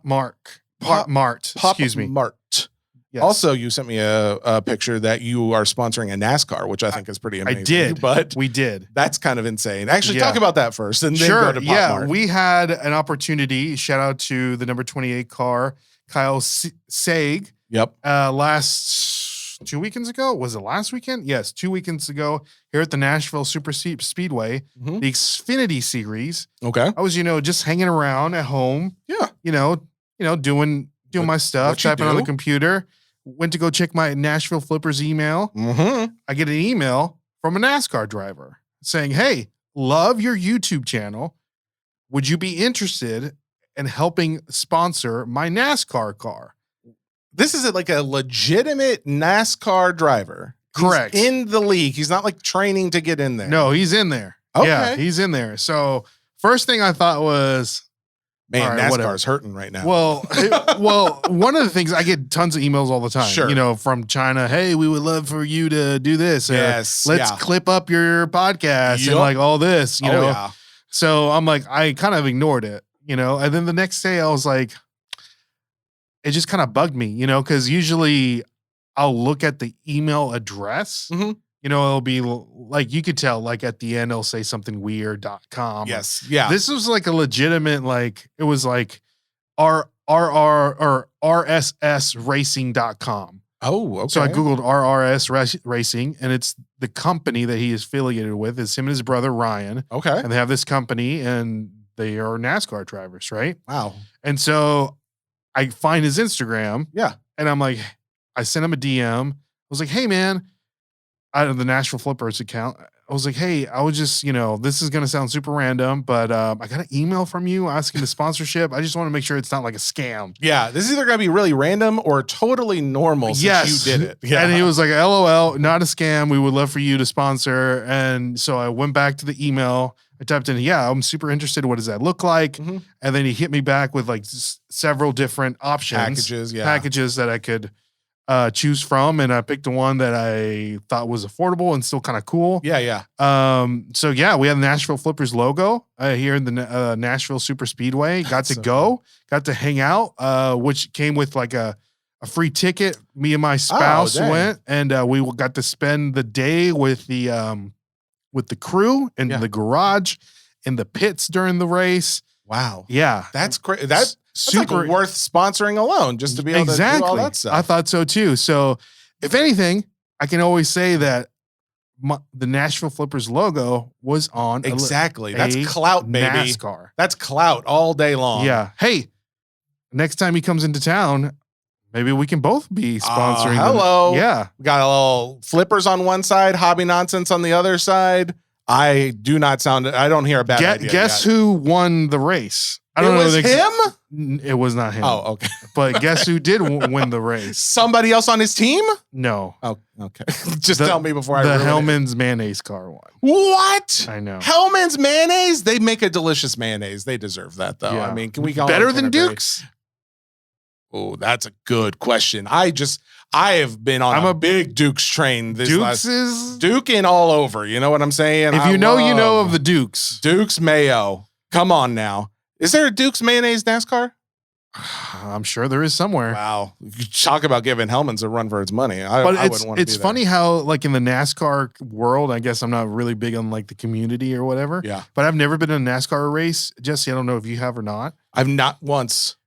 Mart. Excuse me. Mart. Yes. Also, you sent me a picture that you are sponsoring a NASCAR, which I think is pretty amazing. I did, but we did. That's kind of insane. Actually, talk about that first, and then go to Pop Mart. We had an opportunity. Shout out to the number 28 car, Kyle Saig. Yep. Last 2 weekends ago, was it last weekend? Yes, 2 weekends ago here at the Nashville Super Speedway, the Xfinity Series. Okay. I was, just hanging around at home. Yeah. Doing my stuff, typing on the computer. Went to go check my Nashville Flippers email. I get an email from a NASCAR driver saying, hey, love your YouTube channel. Would you be interested in helping sponsor my NASCAR car? This is like a legitimate NASCAR driver. Correct. He's in the league. He's not like training to get in there. No, he's in there. Okay. Yeah, he's in there. So first thing I thought was, man, NASCAR's hurting right now. Well, one of the things, I get tons of emails all the time, Sure. From China. Hey, we would love for you to do this. Yes. Let's clip up your podcast and like all this, you know? Yeah. So I'm like, I kind of ignored it, and then the next day I was like, it just kind of bugged me, because usually I'll look at the email address, it'll be like, you could tell, like at the end, it'll say something weird.com. Yes. Yeah. This was like a legitimate, like, it was like RSS racing.com. Oh, okay. So I Googled RRS Racing, and it's the company that he is affiliated with. It's him and his brother, Ryan. Okay. And they have this company, and they are NASCAR drivers, right? Wow. And so I find his Instagram. Yeah. And I'm like, I sent him a DM. I was like, hey, man, out of the Nashville Flippers account. I was like, hey, I was just, this is going to sound super random, but I got an email from you asking the sponsorship. I just want to make sure it's not like a scam. Yeah, this is either going to be really random or totally normal since you did it. Yeah. And he was like, LOL, not a scam. We would love for you to sponsor. And so I went back to the email. I typed in, yeah, I'm super interested. What does that look like? Mm-hmm. And then he hit me back with like several different options. Packages that I could choose from, and I picked the one that I thought was affordable and still kind of cool. Yeah. So yeah, we had the Nashville Flippers logo here in the Nashville Super Speedway. Got to hang out, which came with like a free ticket. Me and my spouse went, and we got to spend the day with the crew in the garage, in the pits during the race. Wow. Yeah, that's great. That's super like worth sponsoring alone, just to be able to do all that stuff. I thought so too. So if anything, I can always say that the Nashville Flippers logo was on that's clout, baby. NASCAR. That's clout all day long. Yeah. Hey, next time he comes into town, maybe we can both be sponsoring. Hello. Yeah. We got a little Flippers on one side, Hobby Nonsense on the other side. I don't hear a bad idea. Guess who won the race? I don't know. It was him? It was not him. Oh, okay. But guess who did win the race? Somebody else on his team? No. Oh, okay. Just tell me before I ruin it. The Hellman's mayonnaise car won. What? I know. Hellman's mayonnaise? They make a delicious mayonnaise. They deserve that, though. Yeah. I mean, can we go better than Duke's? Oh, that's a good question. I have been on a big Duke's train. Duke in all over. You know what I'm saying? If you know of the Dukes. Duke's mayo. Come on now. Is there a Duke's mayonnaise NASCAR? I'm sure there is somewhere. Wow. You talk about giving Hellman's a run for its money. It's funny how, like, in the NASCAR world, I guess I'm not really big on like the community or whatever. Yeah. But I've never been in a NASCAR race. Jesse, I don't know if you have or not. I've not once.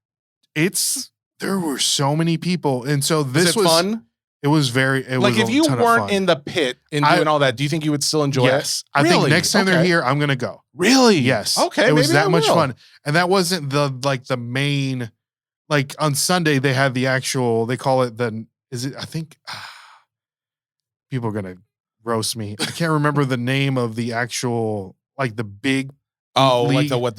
There were so many people. And so this was fun. It was if you weren't in the pit and doing all that, do you think you would still enjoy it? Yes. I think next time they're here, I'm going to go. Really? Yes. Okay. It was that much fun. And that wasn't the main, like on Sunday, they had the actual, they call it people are going to roast me. I can't remember the name of the actual, like the big. Oh, league. like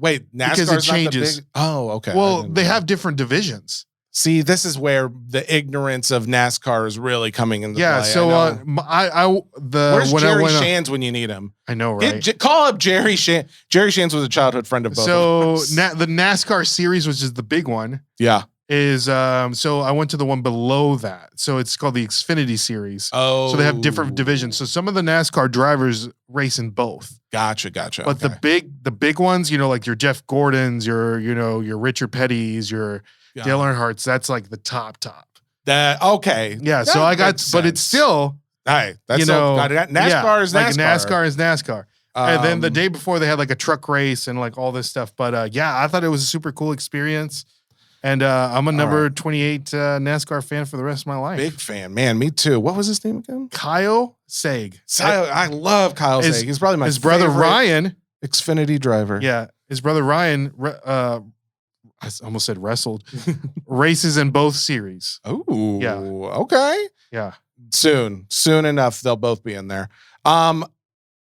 wait, NASCAR's because it changes. Not the big, oh, okay. Well, they have different divisions. See, this is where the ignorance of NASCAR is really coming into play. So where's Jerry Shands when you need him? I know, right? Call up Jerry Shands. Jerry Shands was a childhood friend of both. So the NASCAR series, which is the big one, is so I went to the one below that. So it's called the Xfinity Series. Oh, so they have different divisions. So some of the NASCAR drivers race in both. Gotcha. But the big ones, like your Jeff Gordons, your Richard Petty's, your Dale Earnhardt's, that's like the top. Okay. Yeah. So I got, but it's still, NASCAR is NASCAR. Like NASCAR is NASCAR. And then the day before they had like a truck race and like all this stuff. But I thought it was a super cool experience. And I'm a number 28 NASCAR fan for the rest of my life. Big fan, man. Me too. What was his name again? Kyle Saig. I love Kyle Saig. He's probably his brother Ryan, Xfinity driver. Yeah, his brother Ryan. I almost said wrestled. Races in both series. Oh, yeah. Okay. Yeah. Soon enough, they'll both be in there.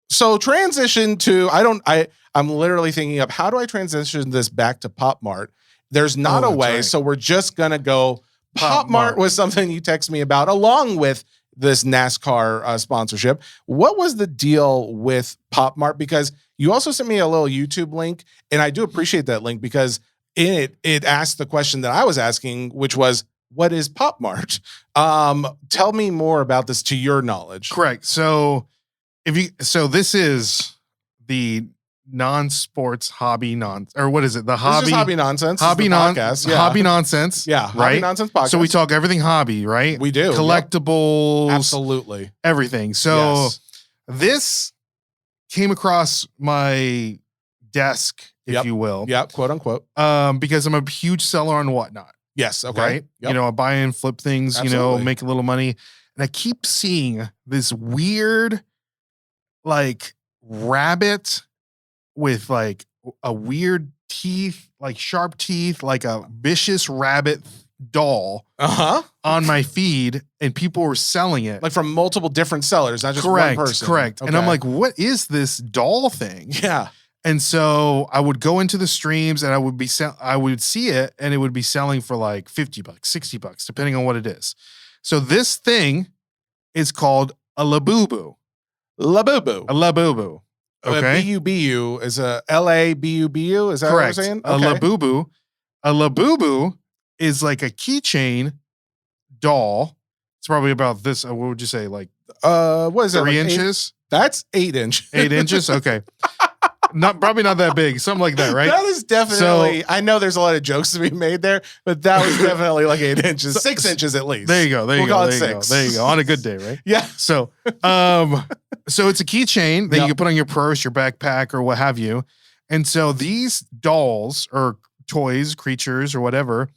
So transition to I'm literally thinking of how do I transition this back to Pop Mart? There's not a way, so we're just gonna go. Pop Mart was something you text me about, along with this NASCAR sponsorship. What was the deal with Pop Mart? Because you also sent me a little YouTube link, and I do appreciate that link because in it asked the question that I was asking, which was, what is Pop Mart? Tell me more about this to your knowledge. Correct. So this is the non-sports hobby or what is it? The hobby nonsense. Hobby nonsense. Yeah. Hobby nonsense. Yeah. Right. Hobby nonsense podcast. So we talk everything hobby, right? We do. Collectibles. Yep. Absolutely. Everything. So this came across my desk, if you will. Yep. Quote unquote. Because I'm a huge seller on Whatnot. Yes. Okay. Right. Yep. You know, I buy and flip things, Absolutely. make a little money. And I keep seeing this weird, like, rabbit with like a weird teeth, like sharp teeth, like a vicious rabbit doll on my feed, and people were selling it. Like from multiple different sellers, not just one person. Correct. Okay. And I'm like, what is this doll thing? Yeah. And so I would go into the streams and I would see it, and it would be selling for like $50, $60, depending on what it is. So this thing is called a Labubu. Labubu. A Labubu. Okay. BUBU is a LABUBU. Is that Correct. what I'm saying? A Labubu. A Labubu is like a keychain doll. It's probably about this. What would you say? Like, what is that? 3 like inches? That's 8 inches. 8 inches? Okay. Probably not that big. Something like that, right? That is definitely, I know there's a lot of jokes to be made there, but that was definitely like 8 inches, 6 inches at least. There you go. We'll call it 6. There you go. On a good day, right? Yeah. So, so it's a keychain that you can put on your purse, your backpack, or what have you. And so these dolls or toys, creatures, or whatever,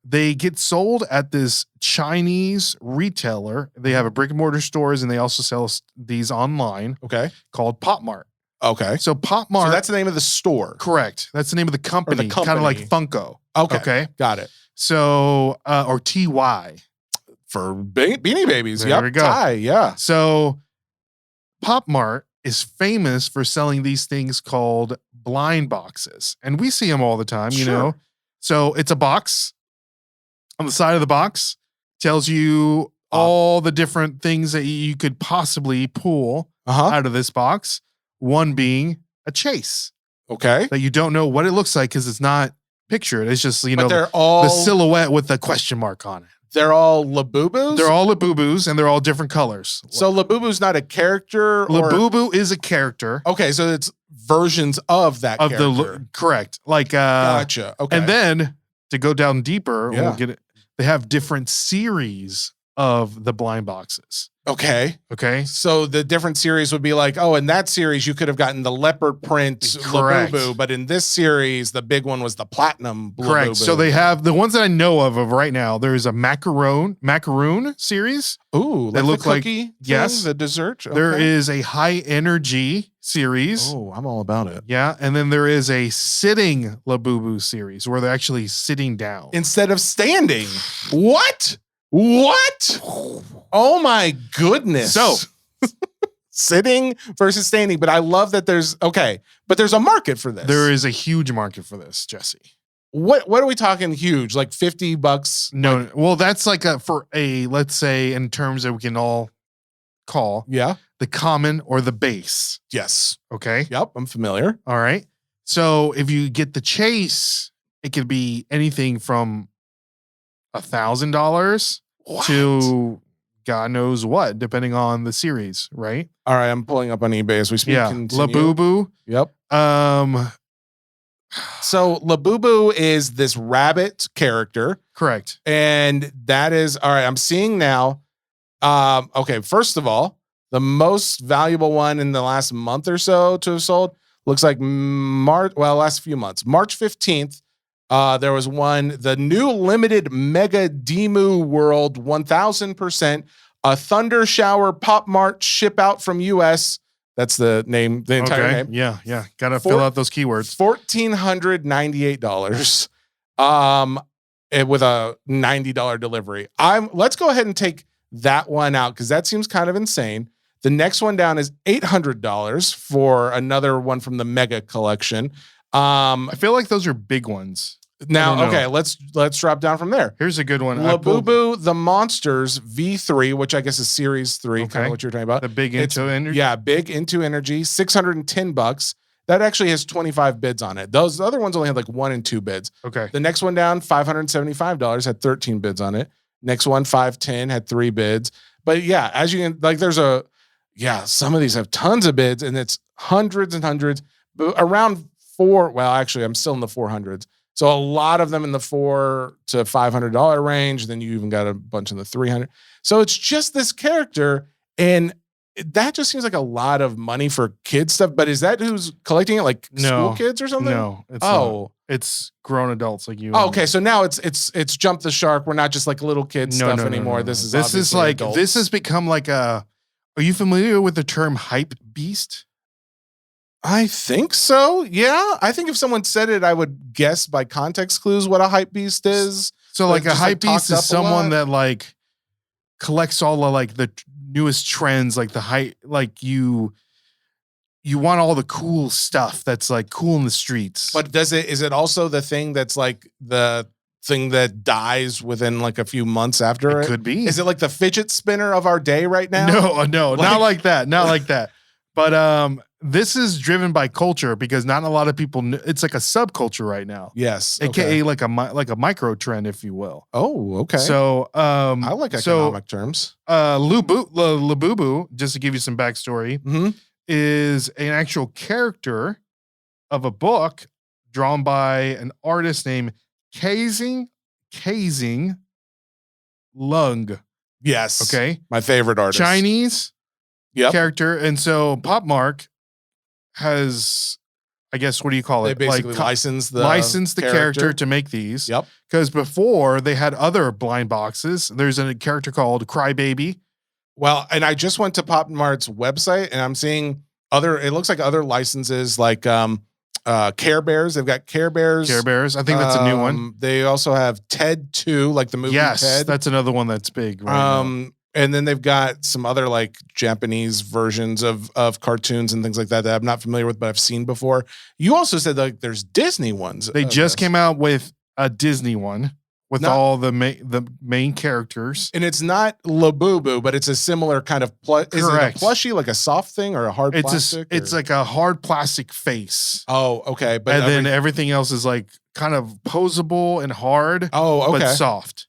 they get sold at this Chinese retailer. They have a brick and mortar stores, and they also sell these online. Okay. Called Pop Mart. Okay. So Pop Mart. So that's the name of the store. Correct. That's the name of the company. Kind of like Funko. Okay. Got it. So, or TY. For Beanie Babies. There we go. Ty, yeah. So Pop Mart is famous for selling these things called blind boxes. And we see them all the time, you know. So it's a box. On the side of the box tells you all the different things that you could possibly pull out of this box. One being a chase. Okay. That you don't know what it looks like because it's not pictured. It's just, but they're all the silhouette with the question mark on it. They're all Labubus? They're all Labubus, and they're all different colors. So Labubu's not a character? Labubu is a character. Okay, so it's versions of that character. Correct. Like, gotcha. Okay. And then, to go down deeper, Yeah. we'll get it. They have different series of the blind boxes. Okay. Okay. So the different series would be like, oh, in that series, you could have gotten the leopard print Labubu, but in this series, the big one was the platinum Correct. Labubu. So they have the ones that I know of right now. There's a macaroon series. Ooh, they look the cookie like, yes, the dessert. Okay. There is a high energy series. Oh, I'm all about it. Yeah. And then there is a sitting Labubu series where they're actually sitting down instead of standing. What? Oh my goodness. So sitting versus standing, but I love that there's a market for this. There is a huge market for this, Jesse. What are we talking huge? Like $50? No. Well, that's like let's say in terms that we can all call. Yeah. The common or the base. Yes. Okay. Yep. I'm familiar. All right. So if you get the chase, it could be anything from $1,000 to God knows what, depending on the series, right? All right, I'm pulling up on eBay as we speak. Yeah, Continue. Labubu. Yep. So Labubu is this rabbit character. Correct. And that is, all right, I'm seeing now. Okay, first of all, the most valuable one in the last month or so to have sold looks like last few months. March 15th. There was one, the new limited Mega Demu World 1000%, a Thunder Shower Pop Mart ship out from US. That's the name, the entire name. Yeah. Gotta fill out those keywords. $1,498. With a $90 delivery. Let's go ahead and take that one out because that seems kind of insane. The next one down is $800 for another one from the Mega Collection. I feel like those are big ones. Now, okay, let's drop down from there. Here's a good one. Labubu the Monsters V3, which I guess is Series 3, kind of what you're talking about. The big Into Energy? Yeah, big Into Energy, $610. That actually has 25 bids on it. Those other ones only had like 1 and 2 bids. Okay. The next one down, $575, had 13 bids on it. Next one, $510, had 3 bids. But yeah, as you can, like some of these have tons of bids and it's hundreds and hundreds, but around 4, well, actually, I'm still in the 400s. So a lot of them in the $400 to $500 range. Then you even got a bunch in the $300. So it's just this character. And that just seems like a lot of money for kid stuff. But is that who's collecting it? Like school kids or something? No. It's grown adults like you. Oh, okay, so now it's jumped the shark. We're not just like little kid stuff anymore. This is like adults. this has become like a. Are you familiar with the term hype beast? I think so. Yeah, I think if someone said it, I would guess by context clues what a hype beast is. So like a hype beast is someone that like collects all the like the newest trends, like the hype, like you want all the cool stuff that's like cool in the streets. But is it also the thing that's like the thing that dies within like a few months after it? Could be. Is it like the fidget spinner of our day right now? No, not like that. Not like that. But this is driven by culture because not a lot of people. It's like a subculture right now. Yes, aka like a micro trend, if you will. Oh, okay. So I like economic terms. Labubu, just to give you some backstory, is an actual character of a book drawn by an artist named Kazing Lung. Yes. Okay. My favorite artist. Chinese character. And so Pop Mark has, I guess, what do you call it? They basically licensed the character to make these. Yep. Because before they had other blind boxes. There's a character called Crybaby. Well, and I just went to Pop Mart's website and I'm seeing it looks like other licenses like Care Bears. They've got Care Bears. Care Bears. I think that's a new one. They also have Ted 2, like the movie Ted. That's another one that's big right now. And then they've got some other like Japanese versions of cartoons and things like that I'm not familiar with, but I've seen before. You also said like there's Disney ones. They just came out with a Disney one with all the main characters. And it's not Labubu, but it's a similar kind of Correct. Is it a plushie, like a soft thing or a hard plastic? It's like a hard plastic face. Oh, okay. But then everything else is like kind of posable and hard. Oh, okay. But soft.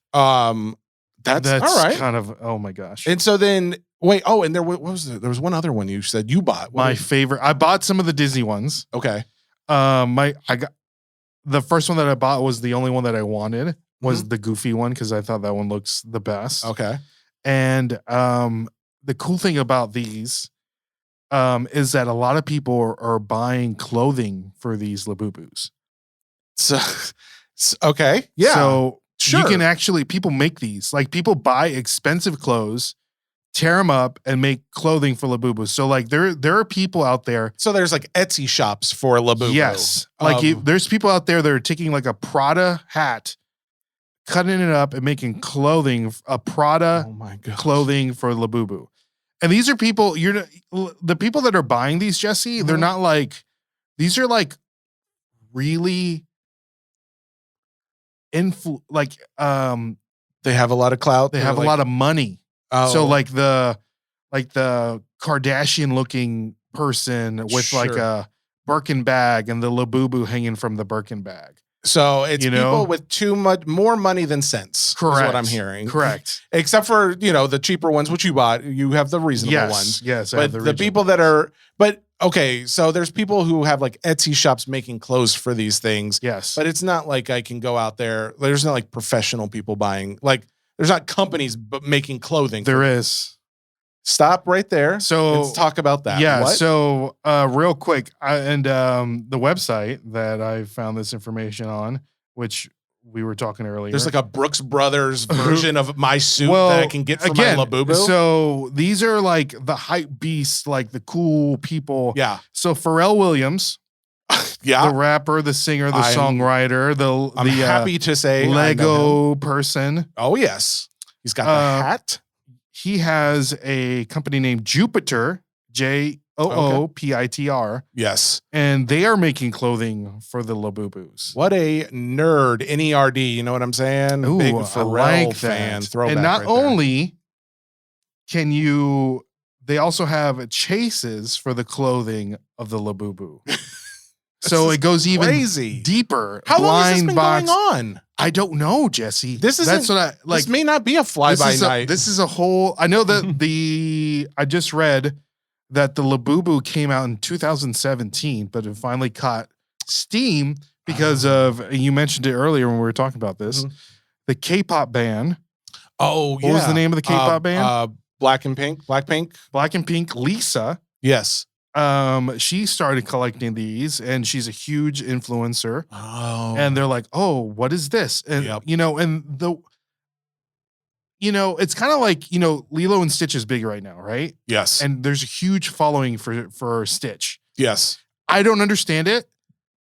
That's all right. Kind of, oh my gosh. And so then, wait, and there was one other one you said you bought. My favorite. I bought some of the Disney ones. Okay. I got the first one that I bought was the only one that I wanted was the Goofy one because I thought that one looks the best. Okay. And the cool thing about these is that a lot of people are buying clothing for these Labubus. So okay. Yeah. So sure. You can actually, people make these. Like people buy expensive clothes, tear them up, and make clothing for Labubu. So like there are people out there. So there's like Etsy shops for Labubu. Yes. Like there's people out there that are taking like a Prada hat, cutting it up and making clothing, a Prada clothing for Labubu. And these are people, the people that are buying these, Jesse, they're not like, these are like really they have a lot of clout. They have a lot of money. Oh. So like the Kardashian looking person with like a Birkin bag and the Labubu hanging from the Birkin bag. So it's people with too much more money than sense. Correct. Is what I'm hearing. Correct. Except for, the cheaper ones, which you bought. You have the reasonable ones. Yes. But the people that are, okay, so there's people who have like Etsy shops making clothes for these things. Yes. But it's not like I can go out there. There's not like professional people buying. Like there's not companies making clothing. There is. Stop right there. So let's talk about that. Yeah. What? So real quick, the website that I found this information on, which we were talking earlier. There's like a Brooks Brothers version of my suit that I can get for my Labubu. So these are like the hype beasts, like the cool people. Yeah. So Pharrell Williams, the rapper, the singer, the songwriter, I'm happy to say Lego person. Oh yes, he's got the hat. He has a company named Jupiter, Joopitr. Yes. And they are making clothing for the Labubus. What a nerd. NERD. You know what I'm saying? Ooh, big Pharrell fan. Throwback. And not only they also have chases for the clothing of the Labubu. So it goes even deeper. How long has this been going on? I don't know, Jesse. That's what I like. This may not be a fly by night. This is a whole. I know that I just read that the Labubu came out in 2017, but it finally caught steam because of, you mentioned it earlier when we were talking about this, the K-pop band. Oh, yeah. What was the name of the K-pop band? Blackpink. Black and Pink. Lisa. Yes. she started collecting these, and she's a huge influencer. Oh, And they're like, "Oh, what is this?" And it's kind of like Lilo and Stitch is big right now, right? yes, And there's a huge following for Stitch. yes. I don't understand it,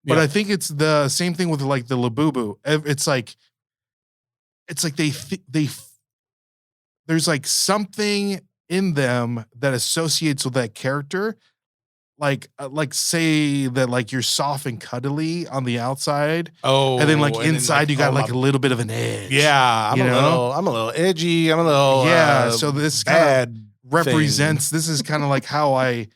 but Yeah. I think it's the same thing with like the Labubu. It's like they there's like something in them that associates with that character. Like say that like you're soft and cuddly on the outside, Oh, and then like inside you got like a little bit of an edge. Yeah, I'm a little edgy. I'm a little So this bad represents. This is kind of like how I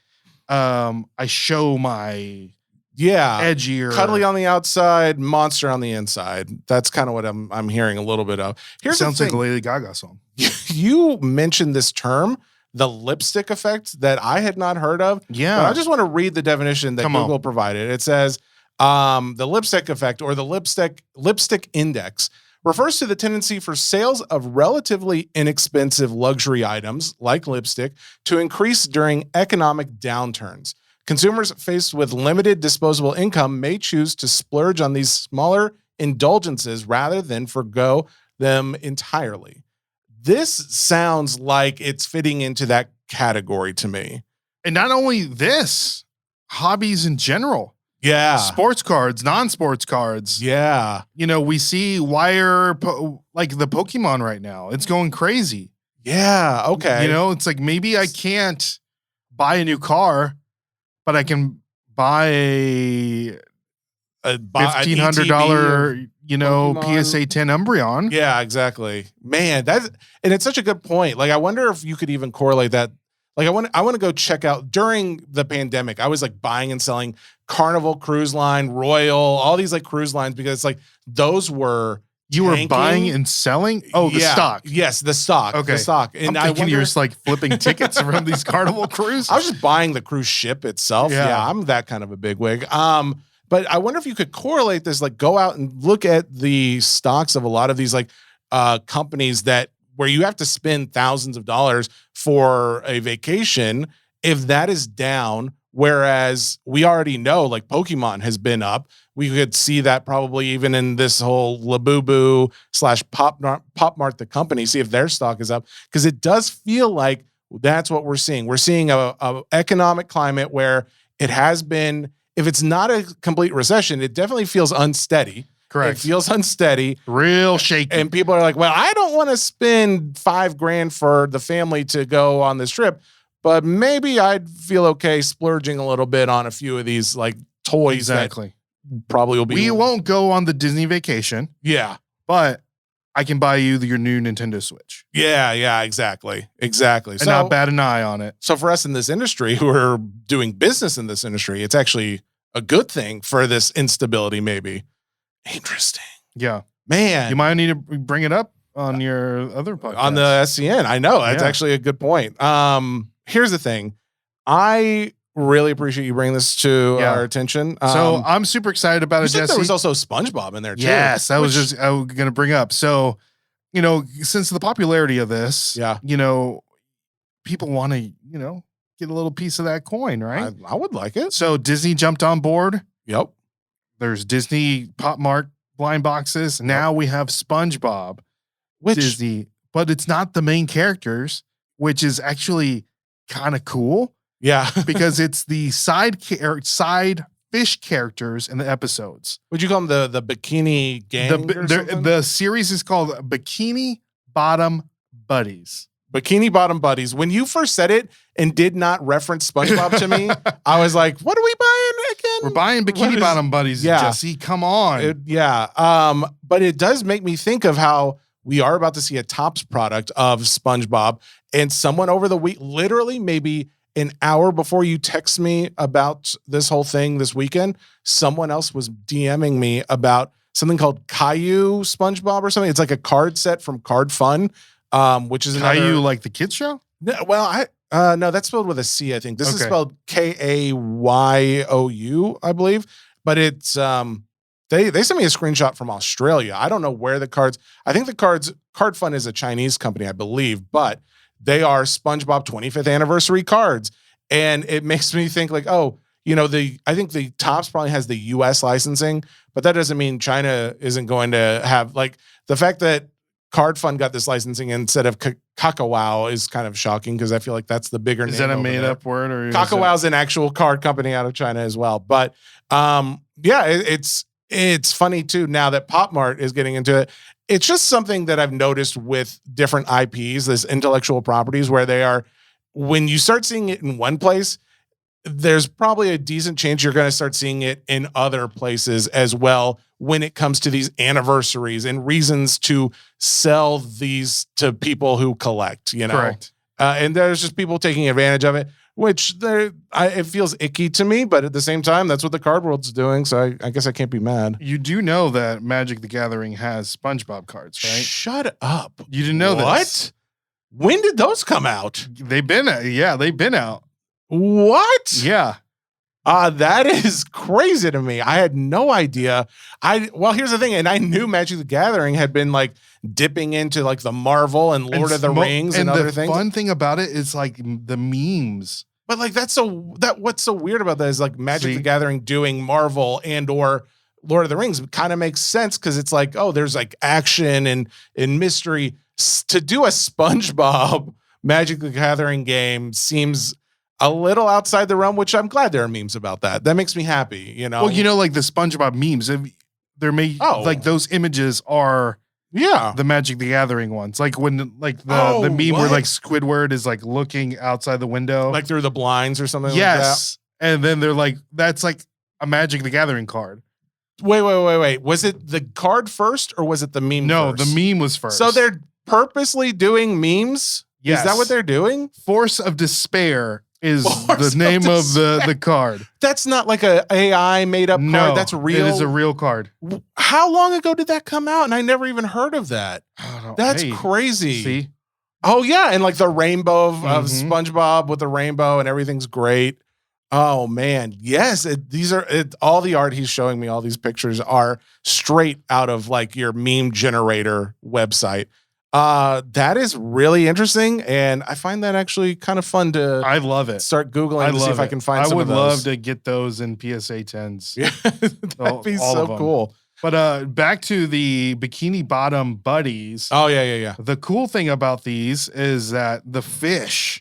show my edgier, cuddly on the outside, monster on the inside. That's kind of what I'm hearing a little bit of. Sounds like a Lady Gaga song. You mentioned this term, the lipstick effect, that I had not heard of. Yeah. But I just want to read the definition that Google provided. It says the lipstick effect, or the lipstick index, refers to the tendency for sales of relatively inexpensive luxury items like lipstick to increase during economic downturns. Consumers faced with limited disposable income may choose to splurge on these smaller indulgences rather than forgo them entirely. This sounds like it's fitting into that category to me. And not only this, hobbies in general. Yeah. Sports cards, non-sports cards. Yeah. We see like the Pokemon right now. It's going crazy. Yeah. Okay. It's like maybe I can't buy a new car, but I can buy a $1,500 Pokemon. PSA 10 Umbreon. Yeah, exactly. Man, and it's such a good point. Like, I wonder if you could even correlate that. Like, I want to go check out during the pandemic. I was like buying and selling Carnival Cruise Line, Royal, all these like cruise lines, because it's like those were you were buying and selling. Oh, the stock. Yes, the stock. Okay, the stock. And I'm thinking you're just like flipping tickets from these Carnival cruises. I was just buying the cruise ship itself. Yeah, I'm that kind of a bigwig. But I wonder if you could correlate this, like go out and look at the stocks of a lot of these like companies where you have to spend thousands of dollars for a vacation. If that is down, whereas we already know like Pokemon has been up, we could see that probably even in this whole Labubu / Pop Mart, the company, see if their stock is up. Because it does feel like that's what we're seeing. We're seeing a economic climate where it has been, if it's not a complete recession, it definitely feels unsteady. Correct. It feels unsteady. Real shaky. And people are like, well, I don't want to spend $5,000 for the family to go on this trip, but maybe I'd feel okay splurging a little bit on a few of these like toys. Exactly. That probably will be. We won't go on the Disney vacation. Yeah. But I can buy you your new Nintendo Switch. Yeah, exactly. And not bat an eye on it. So for us in this industry who are doing business in this industry, it's actually a good thing for this instability, maybe. Interesting. Yeah. Man. You might need to bring it up on your other podcast. On the SCN. I know. That's actually a good point. Here's the thing. I really appreciate you bringing this to our attention. So I'm super excited about it, Jesse. There was also SpongeBob in there, too. Yes, I was going to bring up. So, since the popularity of this, people want to, get a little piece of that coin, right? I would like it. So Disney jumped on board. Yep. There's Disney Pop Mart blind boxes. Now we have SpongeBob, Disney, but it's not the main characters, which is actually kind of cool. Yeah. Because it's the side fish characters in the episodes. Would you call them the Bikini Gang? The series is called Bikini Bottom Buddies. Bikini Bottom Buddies. When you first said it and did not reference SpongeBob to me, I was like, what are we buying again? We're buying Bikini Bottom Buddies, Jesse. Come on. But it does make me think of how we are about to see a Topps product of SpongeBob, and someone over the week, literally maybe an hour before you text me about this whole thing this weekend, someone else was DMing me about something called Caillou SpongeBob or something. It's like a card set from Card Fun. Which is Caillou, like the kids show? No, well, no, that's spelled with a C, I think. This is spelled Kayyou, I believe. But it's they sent me a screenshot from Australia. I don't know where the cards. I think Card Fun is a Chinese company, I believe, but they are SpongeBob 25th anniversary cards. And it makes me think like, oh, I think the Topps probably has the US licensing, but that doesn't mean China isn't going to have like the fact that Card Fund got this licensing instead of Kakao is kind of shocking because I feel like that's the bigger name. Is that a made up word or Kakao is an actual card company out of China as well. But it's funny too now that Pop Mart is getting into it. It's just something that I've noticed with different IPs, this intellectual properties, where they are, when you start seeing it in one place, there's probably a decent chance you're going to start seeing it in other places as well when it comes to these anniversaries and reasons to sell these to people who collect, Correct. And there's just people taking advantage of it, which it feels icky to me, but at the same time, that's what the card world's doing. So I guess I can't be mad. You do know that Magic the Gathering has SpongeBob cards, right? Shut up. You didn't know this? What? When did those come out? They've been out. What? Yeah. That is crazy to me. I had no idea. Well, here's the thing, and I knew Magic the Gathering had been like dipping into like the Marvel and Lord of the Rings and other things. The fun thing about it is like the memes. But like what's so weird about that is like Magic the Gathering doing Marvel and or Lord of the Rings kind of makes sense because it's like, oh, there's like action and mystery. To do a SpongeBob Magic the Gathering game seems a little outside the realm, which I'm glad there are memes about that. That makes me happy, Well, like the SpongeBob memes, they're made like those images are the Magic the Gathering ones. Like when like the meme where like Squidward is like looking outside the window, like through the blinds or something. Yes, like that. And then they're like, that's like a Magic the Gathering card. Wait. Was it the card first or was it the meme? No, first? The meme was first. So they're purposely doing memes. Yes. Is that what they're doing? Force of Despair is the name of the card. That's not like a AI made up card. That's real. It is a real card. How long ago did that come out? And I never even heard of that. That's crazy. See? Oh yeah, and like the rainbow of SpongeBob with the rainbow and everything's great. Oh man, yes. All the art he's showing me. All these pictures are straight out of like your meme generator website. That is really interesting, and I find that actually kind of fun to. I love it. Start Googling to see if I can find. I would love to get those in PSA 10s. Yeah, that'd be so cool. But back to the Bikini Bottom buddies. Oh yeah. The cool thing about these is that the fish,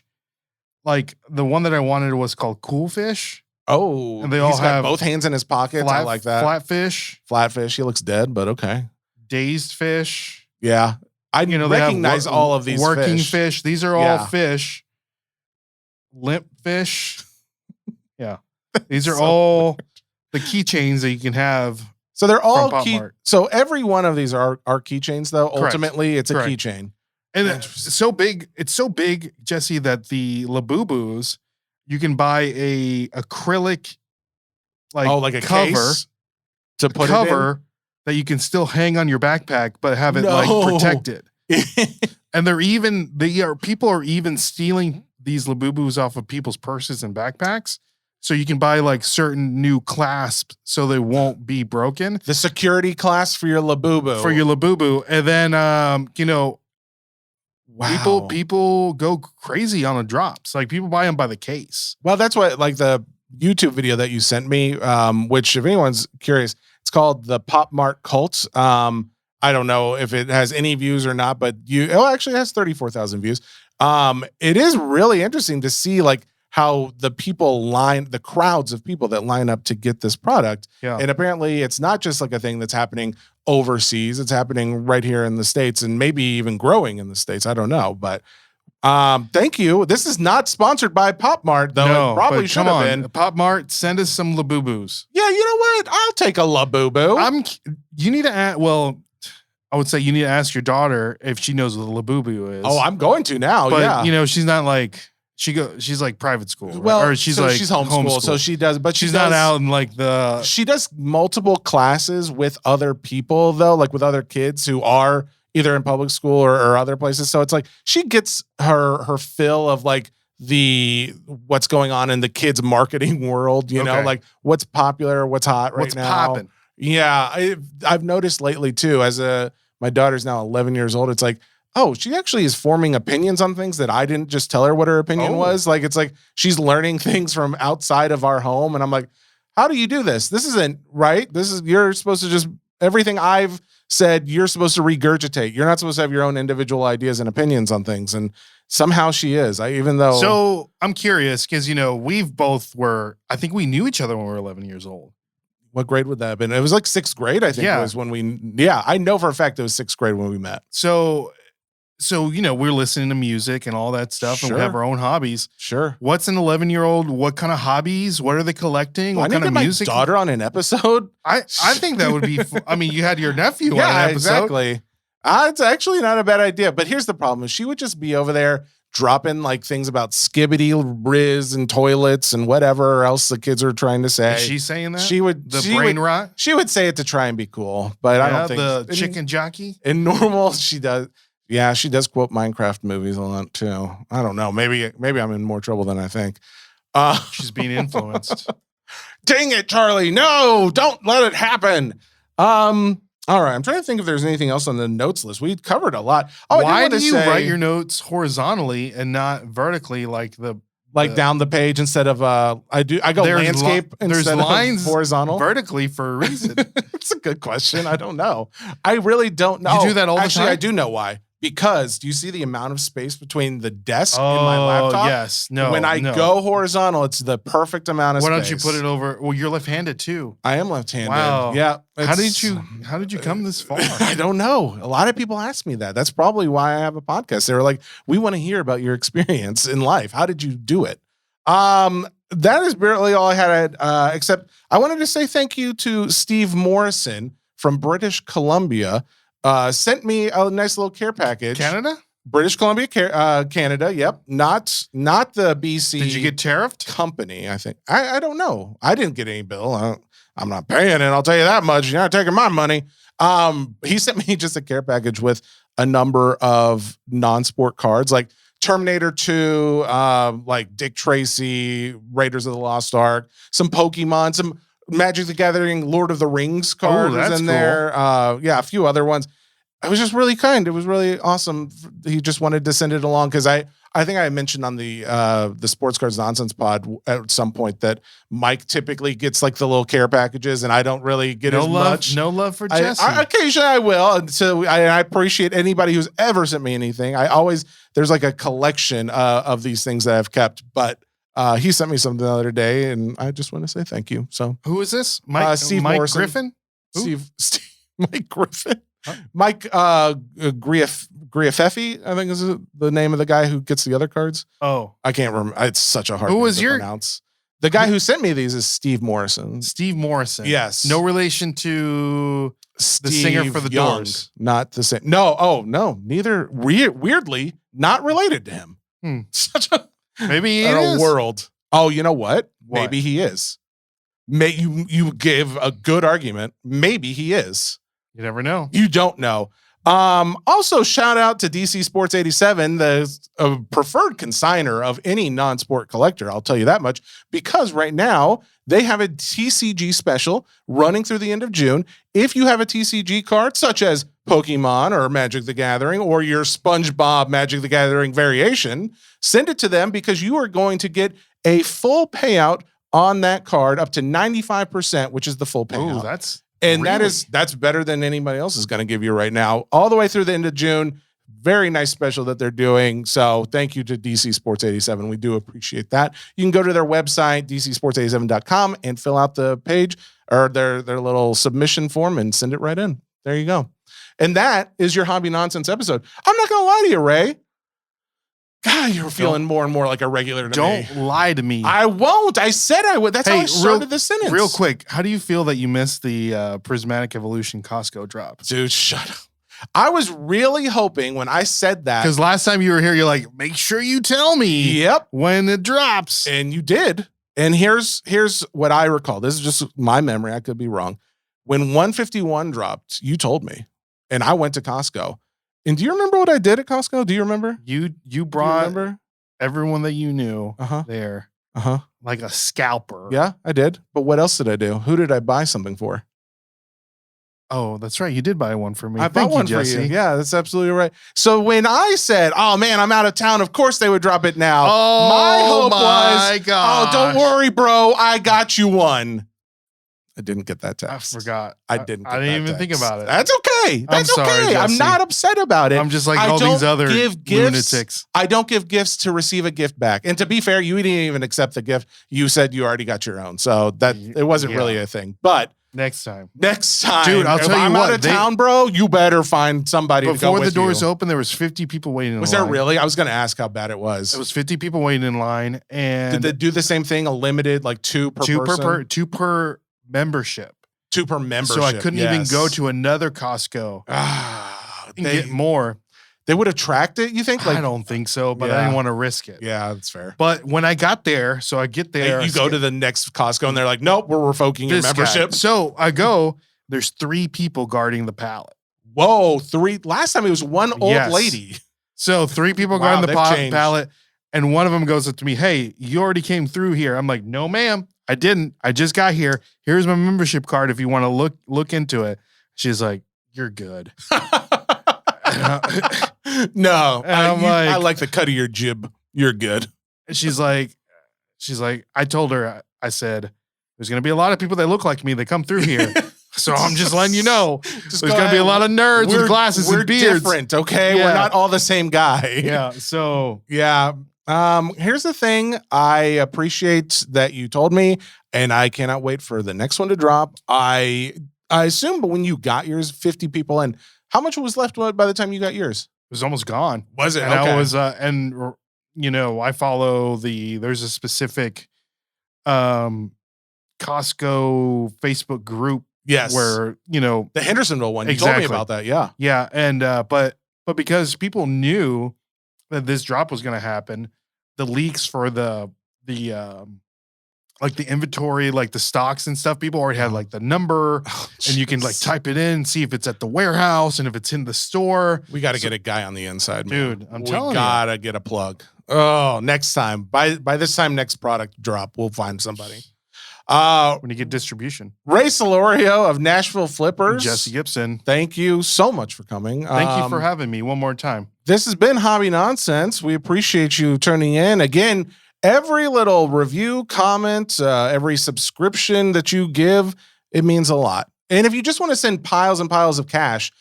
like the one that I wanted was called Cool Fish. Oh, and they all have both hands in his pockets. I like that. Flatfish. He looks dead, but okay. Dazed fish. Yeah. I recognize all of these working fish. These are all fish. Limp fish. Yeah. These are all the keychains that you can have. So they're all key. So every one of these are keychains though. Correct. Ultimately it's a keychain. And it's so big, Jesse, that the Labubus, you can buy a acrylic like a cover case to put it in? That you can still hang on your backpack, but have it like protected. And people are even stealing these Labubus off of people's purses and backpacks. So you can buy like certain new clasps so they won't be broken. The security clasp for your Labubu. And then, wow. people go crazy on the drops. Like people buy them by the case. Well, that's what like the YouTube video that you sent me, which if anyone's curious, it's called the Pop Mart Cult. I don't know if it has any views or not, but it actually has 34,000 views. It is really interesting to see like how the crowds of people that line up to get this product. Yeah. And apparently it's not just like a thing that's happening overseas. It's happening right here in the States and maybe even growing in the States. I don't know, but thank you. This is not sponsored by Pop Mart, though. No, it probably should have been. Pop Mart, send us some Labubus. Yeah, you know what? I'll take a Labubu. You need to ask. Well, I would say you need to ask your daughter if she knows what a Labubu is. Oh, I'm going to now. But she's not like she's like private school. Right? Well, or she's she's homeschooled, so she does. But she's not out in like the. She does multiple classes with other people though, like with other kids who are either in public school or other places. So it's like she gets her fill of like what's going on in the kids marketing world, you know, like what's popular, what's hot right what's now. Popping. Yeah. I've noticed lately too, my daughter's now 11 years old. It's like, oh, she actually is forming opinions on things that I didn't just tell her what her opinion was. Like, it's like she's learning things from outside of our home. And I'm like, how do you do this? This isn't right. You're supposed to just, everything I've said, you're supposed to regurgitate. You're not supposed to have your own individual ideas and opinions on things. And somehow she is. So I'm curious because, I think we knew each other when we were 11 years old. What grade would that have been? It was like 6th grade, I think was when I know for a fact it was 6th grade when we met. So, we're listening to music and all that stuff, and we have our own hobbies. Sure. What's an 11-year-old? What kind of hobbies? What are they collecting? What kind of music? My daughter on an episode. I think that would be. You had your nephew on an episode. Exactly. It's actually not a bad idea. But here's the problem: she would just be over there dropping like things about skibbity riz and toilets and whatever else the kids are trying to say. Is she saying that? She would. Brain rot. She would say it to try and be cool, but I don't think the chicken jockey. In normal, she does. Yeah, she does quote Minecraft movies a lot too. I don't know. Maybe I'm in more trouble than I think. She's being influenced. Dang it, Charlie. No, don't let it happen. All right. I'm trying to think if there's anything else on the notes list. We covered a lot. Why do you write your notes horizontally and not vertically like down the page instead of I go landscape instead of horizontal? Vertically for a reason. It's a good question. I don't know. I really don't know. You do that all the time? Actually, I do know why. Because do you see the amount of space between the desk and my laptop? Yes. No. When I go horizontal, it's the perfect amount of space. Why don't you put it over? Well, you're left-handed too. I am left-handed. Wow. Yeah. How did you come this far? I don't know. A lot of people ask me that. That's probably why I have a podcast. They were like, we want to hear about your experience in life. How did you do it? That is barely all I had, except I wanted to say thank you to Steve Morrison from British Columbia. Sent me a nice little care package. Canada? British Columbia, Canada. Yep. Not the BC. Did you get tariffed? Company, I think. I don't know. I didn't get any bill. I'm not paying it. I'll tell you that much. You're not taking my money. He sent me just a care package with a number of non-sport cards, like Terminator 2, like Dick Tracy, Raiders of the Lost Ark, some Pokemon, some Magic the Gathering, Lord of the Rings card was in there. A few other ones. It was just really kind. It was really awesome. He just wanted to send it along because I think I mentioned on the Sports Cards Nonsense pod at some point that Mike typically gets like the little care packages, and I don't really get much. No love for Jesse. Occasionally I will, and so I appreciate anybody who's ever sent me anything. There's like a collection of these things that I've kept, but. He sent me something the other day, and I just want to say thank you. So, who is this? Mike Morrison. Griffin? Mike Griffin. Huh? Mike Griafefi, I think is the name of the guy who gets the other cards. Oh, I can't remember. It's such a hard name to pronounce. The guy who sent me these is Steve Morrison. Steve Morrison. Yes. No relation to the singer for the Doors. Not the same. No. Oh, no. Neither. Weirdly, not related to him. Such a. Maybe he is. World. Oh, you know what? Maybe he is. You give a good argument. Maybe he is. You never know. You don't know. Also, shout out to DC Sports 87, the preferred consigner of any non-sport collector. I'll tell you that much, because right now they have a TCG special running through the end of June. If you have a TCG card, such as Pokemon or Magic the Gathering or your Spongebob Magic the Gathering variation, send it to them because you are going to get a full payout on that card up to 95%, which is the full payout. That's better than anybody else is going to give you right now, all the way through the end of June. Very nice special that they're doing. So thank you to DC Sports 87. We do appreciate that. You can go to their website, dcsports87.com, and fill out the page or their little submission form and send it right in. There you go. And that is your Hobby Nonsense episode. I'm not going to lie to you, Ray. God, you're feeling more and more like a regular to me. Don't lie to me. I won't. I said I would. That's how I started the sentence. Real quick, how do you feel that you missed the Prismatic Evolution Costco drop? Dude, shut up. I was really hoping when I said that. Because last time you were here, you're like, make sure you tell me when it drops. And you did. And here's what I recall. This is just my memory. I could be wrong. When 151 dropped, you told me. And I went to Costco. And do you remember what I did at Costco? Do you remember? You brought everyone that you knew there. Like a scalper. Yeah, I did. But what else did I do? Who did I buy something for? Oh, that's right. You did buy one for me. I bought one for you. Yeah, that's absolutely right. So when I said, "Oh man, I'm out of town," of course they would drop it now. Oh, my hope was, God. "Oh, don't worry, bro. I got you one." I didn't get that text. I forgot. I didn't. I didn't even think about it. That's okay. That's I'm sorry, okay. Jesse. I'm not upset about it. I'm just like all these other lunatics. I don't give gifts to receive a gift back. And to be fair, you didn't even accept the gift. You said you already got your own, so that it wasn't really a thing. But next time, dude, I'll tell you I'm what. out of town, bro, you better find somebody to go before with the doors you. open. There was 50 people waiting in line. Was there really? I was going to ask how bad it was. It was 50 people waiting in line, and did they do the same thing? A limited, like two per person? Two per membership. 2 per membership. So I couldn't even go to another Costco and get more. They would have tracked it, you think? I don't think so, but I didn't want to risk it. Yeah, that's fair. But when I got there, so I get there. You go to the next Costco and they're like, nope, we're revoking your membership. So I go, there's 3 people guarding the pallet. Whoa, 3. Last time it was one old lady. So 3 people guarding the pallet, and one of them goes up to me, "Hey, you already came through here." I'm like, "No, ma'am. I didn't. I just got here. Here's my membership card if you want to look into it." She's like, "You're good." No, I like the cut of your jib. You're good. She's like, I told her, I said, there's going to be a lot of people that look like me that come through here. So I'm just letting you know, there's going to be a lot of nerds with glasses and beards. We're different, okay? Yeah. We're not all the same guy. Yeah. So yeah. Here's the thing. I appreciate that you told me, and I cannot wait for the next one to drop. I assume, but when you got yours, 50 people, and how much was left by the time you got yours? It was almost gone. Was it? And okay. I was, I follow there's a specific, Costco Facebook group. Yes. Where, the Hendersonville one. You told me about that. Yeah. Yeah. And, but because people knew that this drop was going to happen, the leaks for the like the inventory, like the stocks and stuff, people already had like the number and you can like type it in, see if it's at the warehouse and if it's in the store. We got to get a guy on the inside, man. Dude. I'm telling you. We got to get a plug. Oh, next time. By this time, next product drop, we'll find somebody. When you get distribution. Ray Solorio of Nashville Flippers. Jesse Gibson. Thank you so much for coming. Thank you for having me one more time. This has been Hobby Nonsense. We appreciate you tuning in. Again, every little review, comment, every subscription that you give, it means a lot. And if you just want to send piles and piles of cash,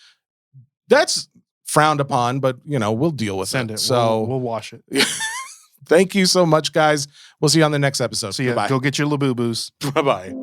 that's frowned upon, but we'll deal with it. So we'll wash it. Thank you so much, guys. We'll see you on the next episode. See ya. Go get your Labubus. Bye-bye.